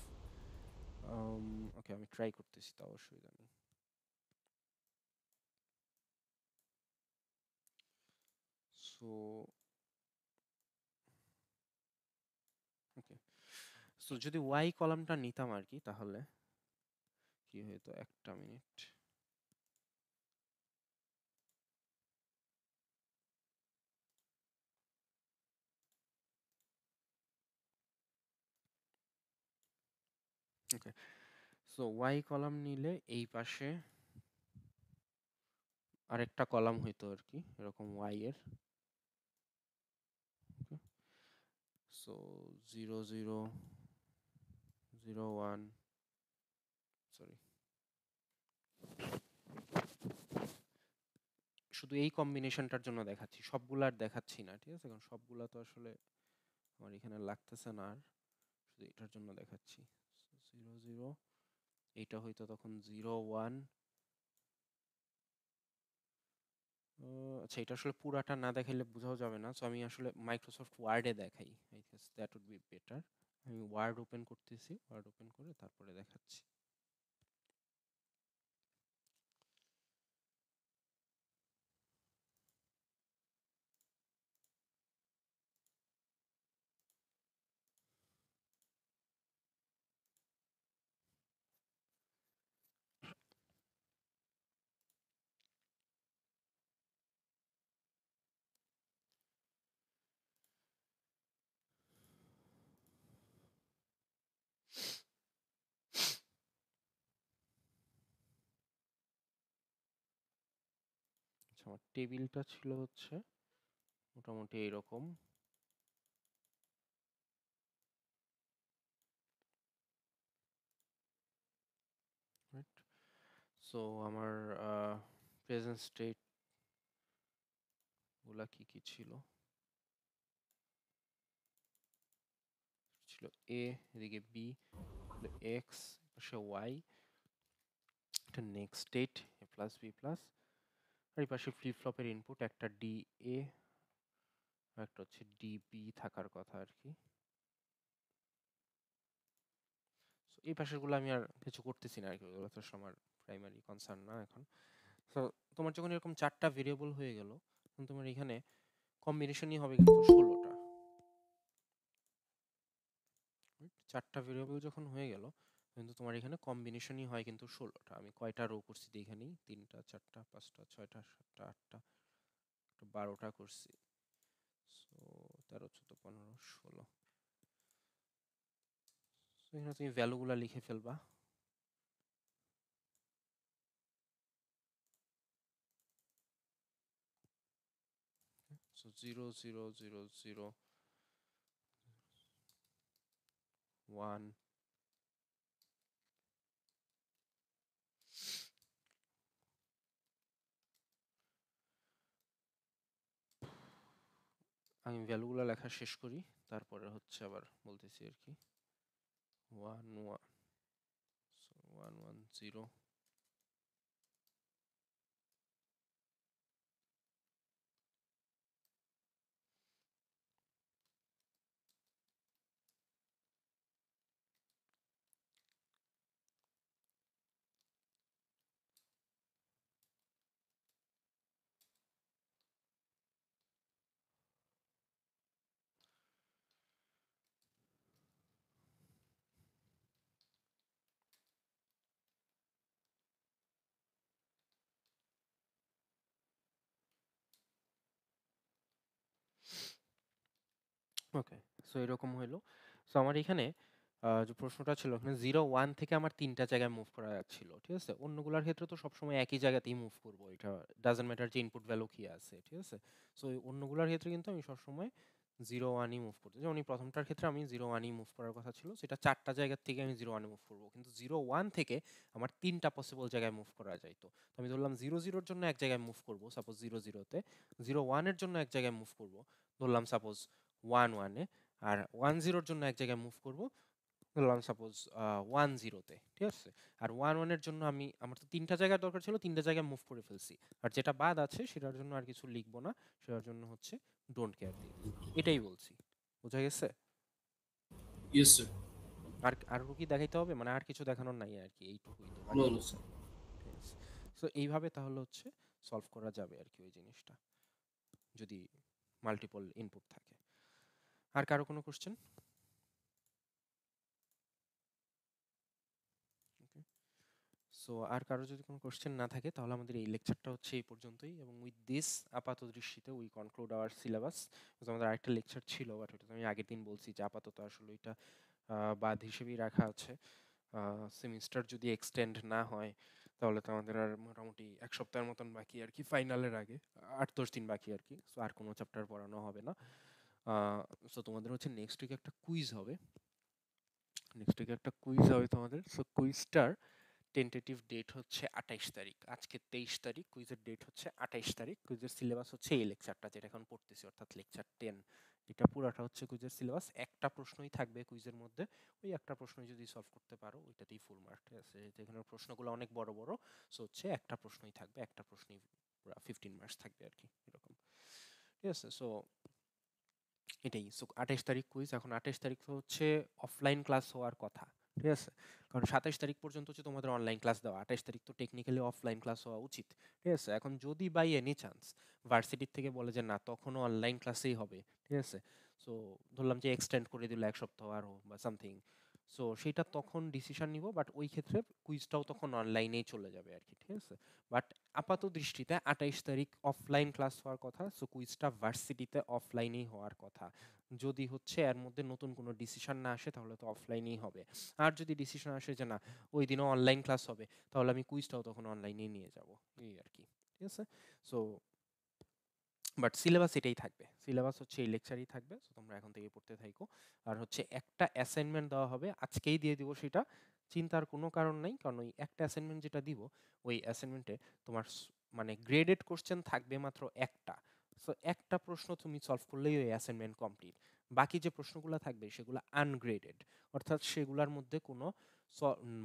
ওকে, আমি ট্রাই করতেছি, তা অসুবিধা নেই। সো ওকে, সো যদি ওয়াই কলামটা নিতাম আর কি, তাহলে কি হতো, একটা মিনিট। ওকে, সো ওয়াই কলাম নিলে এই পাশে আরেকটা কলাম হইতো আর কি, এরকম ওয়াই এর। সো 0 0 0 1, সরি, শুধু এই কম্বিনেশনটার জন্য দেখাচ্ছি, সবগুলা আর দেখাচ্ছি না। ঠিক আছে, কারণ সবগুলা তো আসলে আমার এখানে লাগতেছে না, আর শুধু এটার জন্য দেখাচ্ছি। 0 0, এইটা হয়তো তখন 0 1। আচ্ছা, এটা আসলে পুরাটা না দেখাইলে বোঝাও যাবে না, সো আমি আসলে মাইক্রোসফট ওয়ার্ডে দেখাই, I guess that would be better. আমি ওয়ার্ড ওপেন করতেছি, ওয়ার্ড ওপেন করে তারপরে দেখাচ্ছি। আচ্ছা, আমার টেবিলটা ছিল হচ্ছে মোটামুটি এইরকম। সো আমার প্রেজেন্ট স্টেট গুলা কি কি ছিল, ছিল এ, এদিকে বি, এক্স, পাশে ওয়াই, এটা নেক্সট স্টেট এ প্লাস বি প্লাস, আর এই পাশে ফ্লিপ ফ্লপের ইনপুট একটা ডি এ, একটা হচ্ছে ডি বি থাকার কথা আর কি। So, এই পাশেরগুলো আমি আর কিছু করতেছি না আর কি, ওগুলো তো আমার প্রাইমারি কনসার্ন না এখন। তো তোমার যখন এরকম চারটা ভেরিয়েবল হয়ে গেল, তখন তোমার এখানে কম্বিনেশনই হবে কিন্তু 16টা। চারটা ভেরিয়েবল যখন হয়ে গেল, কিন্তু তোমার এখানে কম্বিনেশনই হয় কিন্তু 16টা। আমি কয়টা রো করছি এখানেই, 3টা 4টা 5টা 6টা 7টা 8টা, 12টা করছি। সো 13 14 15 16। এখানে তুমি ভ্যালুগুলা লিখে ফেলবা। সো 0 0 0 0 1, আমি ভ্যালুগুলো লেখা শেষ করি, তারপরে হচ্ছে আবার বলতেছি আর কি। 1 1, so 1 1 0, ওকে, সো এরকম হইলো। সো আমার এখানে যে প্রশ্নটা ছিল ওখানে 0 1 থেকে আমার 3টা জায়গায় মুভ করা যাচ্ছিল, ঠিক আছে? অন্যগুলোর ক্ষেত্রে তো সবসময় একই জায়গাতেই মুভ করব, এটা ডাজন্ট ম্যাটার যে ইনপুট ভ্যালু কি আছে, ঠিক আছে? সো অন্যগুলোর ক্ষেত্রে কিন্তু আমি সবসময় 0 1ই মুভ করতে, যেমন এই প্রথমটার ক্ষেত্রে আমি 0 1ই মুভ করার কথা ছিল, সেটা 4টা জায়গার থেকে আমি 0 1-এ মুভ করবো, কিন্তু 0 1 থেকে আমার 3টা পসিবল জায়গায় মুভ করা যায়। তো আমি ধরলাম 0 0-এর জন্য এক জায়গায় মুভ করবো, সাপোজ 0 0-তে, 0 1-এর জন্য এক জায়গায় মুভ করবো, ধরলাম সাপোজ 1 1-এ, আর 1 0-এর জন্য এক জায়গায় মুভ করব, ধরলাম সাপোজ 1 0-তে, ঠিক আছে? আর 1 1-এর জন্য আমার তো 3টা জায়গার দরকার ছিল, 3টা জায়গায় মুভ করে ফেলছি, আর যেটা বাদ আছে সেটার জন্য আর কিছু লিখবো না, সেটার জন্য হচ্ছে ডোন্ট কেয়ার দিয়ে দিবো। এটাই বলছি, বোঝা গেছে? Yes sir. আর কি দেখাইতে হবে, মানে আর কিছু দেখানোর নাই আর কি, এইটুকুই তো নো বাকি নো আছে, স্যার। ঠিক আছে? সো এইভাবে তাহলে হচ্ছে সলভ করা যাবে আর কি ওই জিনিসটা, যদি মাল্টিপল ইনপুট থাকে। আর কারো কোনো কোশ্চেন? সো আর কারো যদি কোনো কোশ্চেন না থাকে তাহলে আমাদের এই লেকচারটা হচ্ছে এই পর্যন্তই, এবং উইথ দিস আপাত দৃষ্টিতে উই কনক্লুড আওয়ার সিলেবাস। আমাদের আরেকটা লেকচার ছিল, বাট ওটা আমি আগের দিন বলছি যে আপাতত আসলে এটা বাদ হিসেবেই রাখা আছে। সেমিস্টার যদি এক্সটেন্ড না হয় তাহলে তো আমাদের আর মোটামুটি 1 সপ্তাহের মতন বাকি আর কি, ফাইনালের আগে 8-10 দিন বাকি আর কি। সো আর কোনো চ্যাপ্টার পড়ানো হবে না। সো তোমাদের হচ্ছে নেক্সট উইকে একটা কুইজ হবে, তোমাদের। সো কুইজটার টেন্টেটিভ ডেট হচ্ছে 28 তারিখ, আজকে 23 তারিখ, কুইজের ডেট হচ্ছে 28 তারিখ। কুইজের সিলেবাস হচ্ছে এই লেকচারটা যেটা এখন পড়তেছি, অর্থাৎ লেকচার 10। এটা পুরাটা হচ্ছে কুইজের সিলেবাস, একটা প্রশ্নই থাকবে কুইজের মধ্যে, ওই একটা প্রশ্নই যদি সলভ করতে পারো ওইটাতেই ফুল মার্ক, ঠিক আছে? যেখানে প্রশ্নগুলো অনেক বড় বড়, সো হচ্ছে একটা প্রশ্নই থাকবে, একটা প্রশ্নই পুরো 15 মার্কস থাকবে আর কি, এরকম, ঠিক আছে? সো এটাই। সো 28 তারিখ কুইজ। এখন 28 তারিখ তো হচ্ছে অফলাইন ক্লাস হওয়ার কথা, ঠিক আছে? কারণ 27 তারিখ পর্যন্ত হচ্ছে তোমাদের অনলাইন ক্লাস দেওয়া, 28 তারিখ তো টেকনিক্যালি অফলাইন ক্লাস হওয়া উচিত, ঠিক আছে? এখন যদি বাই এনি চান্স ভার্সিটির থেকে বলে যে না তখনও অনলাইন ক্লাসেই হবে, ঠিক আছে? সো ধরলাম যে এক্সটেন্ড করে দিল 1 সপ্তাহ আরো বা সামথিং, সো সেটা তখন ডিসিশন নিব, বাট ওই ক্ষেত্রে কুইজটাও তখন অনলাইনেই চলে যাবে আর কি, ঠিক আছে? বাট আপাত দৃষ্টিতে 28 তারিখ অফলাইন ক্লাস হওয়ার কথা, সো কুইজটা ভার্সিটিতে অফলাইনেই হওয়ার কথা। যদি হচ্ছে এর মধ্যে নতুন কোনো ডিসিশন না আসে তাহলে তো অফলাইনেই হবে, আর যদি ডিসিশন আসে যে না ওই দিনও অনলাইন ক্লাস হবে তাহলে আমি কুইজটাও তখন অনলাইনেই নিয়ে যাব, এই আর কি, ঠিক আছে? সো বাট সিলেবাস এটাই থাকবে, সিলেবাস হচ্ছে এই লেকচারই থাকবে, সো তোমরা এখন থেকে পড়তে থাকো। আর হচ্ছে একটা অ্যাসাইনমেন্ট দেওয়া হবে, আজকেই দিয়ে দিব, সেটা চিন্তার কোনো কারণ নাই, কারণ ওই একটা অ্যাসাইনমেন্ট যেটা দিব ওই অ্যাসাইনমেন্টে তোমার মানে গ্রেডেড কোশ্চেন থাকবে মাত্র একটা। সো একটা প্রশ্ন তুমি সলভ করলেই ওই অ্যাসাইনমেন্ট কমপ্লিট, বাকি যে প্রশ্নগুলো থাকবে সেগুলো আনগ্রেডেড, অর্থাৎ সেগুলোর মধ্যে কোনো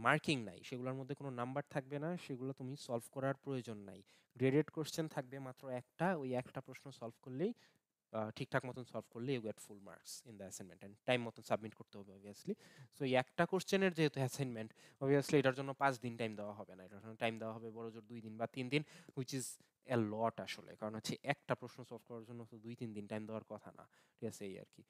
মার্কিং নাই, সেগুলোর মধ্যে কোনো নাম্বার থাকবে না, সেগুলো তুমি সলভ করার প্রয়োজন নাই। গ্রেডেড কোশ্চেন থাকবে মাত্র একটা, ওই একটা প্রশ্ন সলভ করলেই ঠিকঠাক মতন সলভ করলে you get full marks in the assignment, and time মতন সাবমিট করতে হবে অবভিয়াসলি। সো এই একটা কোশ্চেনের যেহেতু অ্যাসাইনমেন্ট, অবভিয়াসলি এটার জন্য 5 দিন টাইম দেওয়া হবে না, এটার জন্য টাইম দেওয়া হবে বড় জোর 2 দিন বা 3 দিন, হুইচ ইজ এ লট আসলে, কারণ হচ্ছে একটা প্রশ্ন সলভ করার জন্য তো 2-3 দিন টাইম দেওয়ার কথা না, ঠিক আছে? এই আর কি।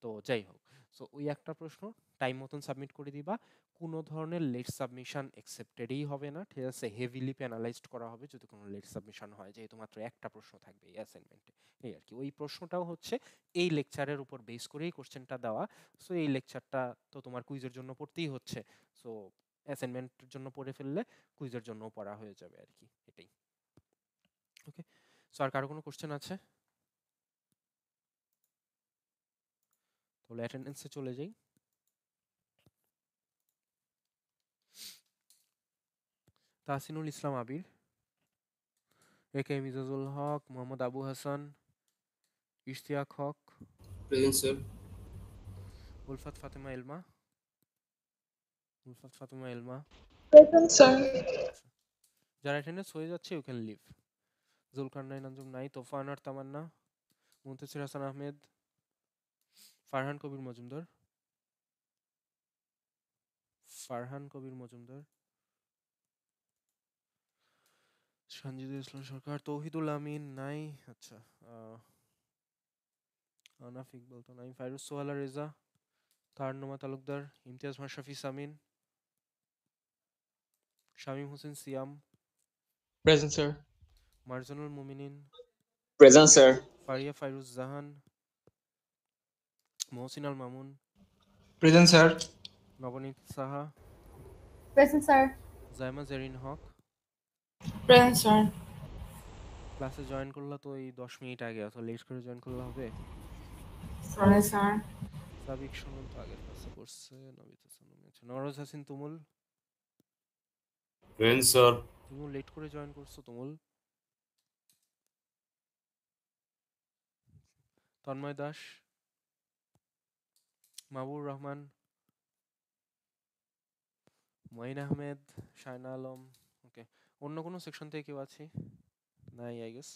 তো যাই হোক, সো ওই একটা প্রশ্ন টাইম মতন সাবমিট করে দিবা, কোনো ধরনের লেট সাবমিশন অ্যাকসেপ্টেডই হবে না, ঠিক আছে? হেভিলি পেনালাইজড করা হবে যদি কোনো লেট সাবমিশন হয়, যেহেতু মাত্র একটা প্রশ্ন থাকবে এই অ্যাসাইনমেন্টে, এই আর কি। ওই প্রশ্নটাও হচ্ছে এই লেকচারের উপর বেস করেই কোশ্চেনটা দেওয়া, সো এই লেকচারটা তো তোমার কুইজের জন্য পড়তেই হচ্ছে, সো অ্যাসাইনমেন্টের জন্য পড়ে ফেললে কুইজের জন্য পড়া হয়ে যাবে আর কি, এটাই। ওকে, সো আর কারো কোনো কোশ্চেন আছে? তাহলে অ্যাটেন্ডেন্সে চলে যাই। Tahsinul Islam Abir, A K Mizajul Haque, Mohammad Abu Hasan, Ishtiaq Haque, present sir. Ulfat Fatema Elma, Ulfat Fatema Elma. Present, sir. আচ্ছা, যারা অ্যাটেন্ডেন্স হয়ে যাচ্ছে you can leave. Zulkarnain Anjum নাই, তোফান আর তামান্না, মুনতাসির হাসান আহমেদ, ফারহান কবির মজুমদার, ফারহান কবির মজুমদার, সঞ্জিদুল ইসলাম সরকার, তৌহিদুল আমিন নাই, আচ্ছা, আনাফ ইকবাল তো নাই, ফাইরুজ সোহালা রেজা, তারনুমা তালুকদার, ইমতিয়াজ মাশরাফি সামিন, শামীম হোসেন সিয়াম, Present, sir. মারজানুল Muminin, Present, sir. Faria Fairuz Jahan, Mohsin Al Mamun, Present, sir. Nabanit Saha, Present, sir. Zaima Zerin Haque. Present, sir. ক্লাসে জয়েন করলা তো এই 10 মিনিট আগে, অথবা লেট করে জয়েন করলে হবে? Sorry, sir. সাবিক সুমন তো আগের ক্লাসে পড়ছে, নবিতা সানমি আছে, নওরোজ হাসিন তুমুল। Present, sir. তুমুল লেট করে জয়েন করছো তুমুল। তন্ময় দাস, মাহবুর রহমান, মঈন আহমেদ, শায়না আলম। ওকে, অন্য কোনো সেকশন থেকে কেউ আছে? নাই আই গেস।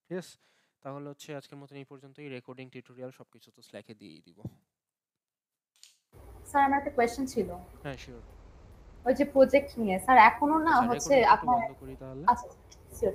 ঠিক আছে, তাহলে হচ্ছে আজকের মতন এই পর্যন্তই। রেকর্ডিং টিউটোরিয়াল সবকিছু তো স্ল্যাকে দিয়েই দিব। স্যার আমার একটা কোয়েশ্চেন ছিল, হ্যাঁ শিওর। ওই যে প্রজেক্ট নিয়ে স্যার এখনো না হচ্ছে রেকর্ডিংটা একটু আপনার বন্ধ করি তাহলে। আচ্ছা শিওর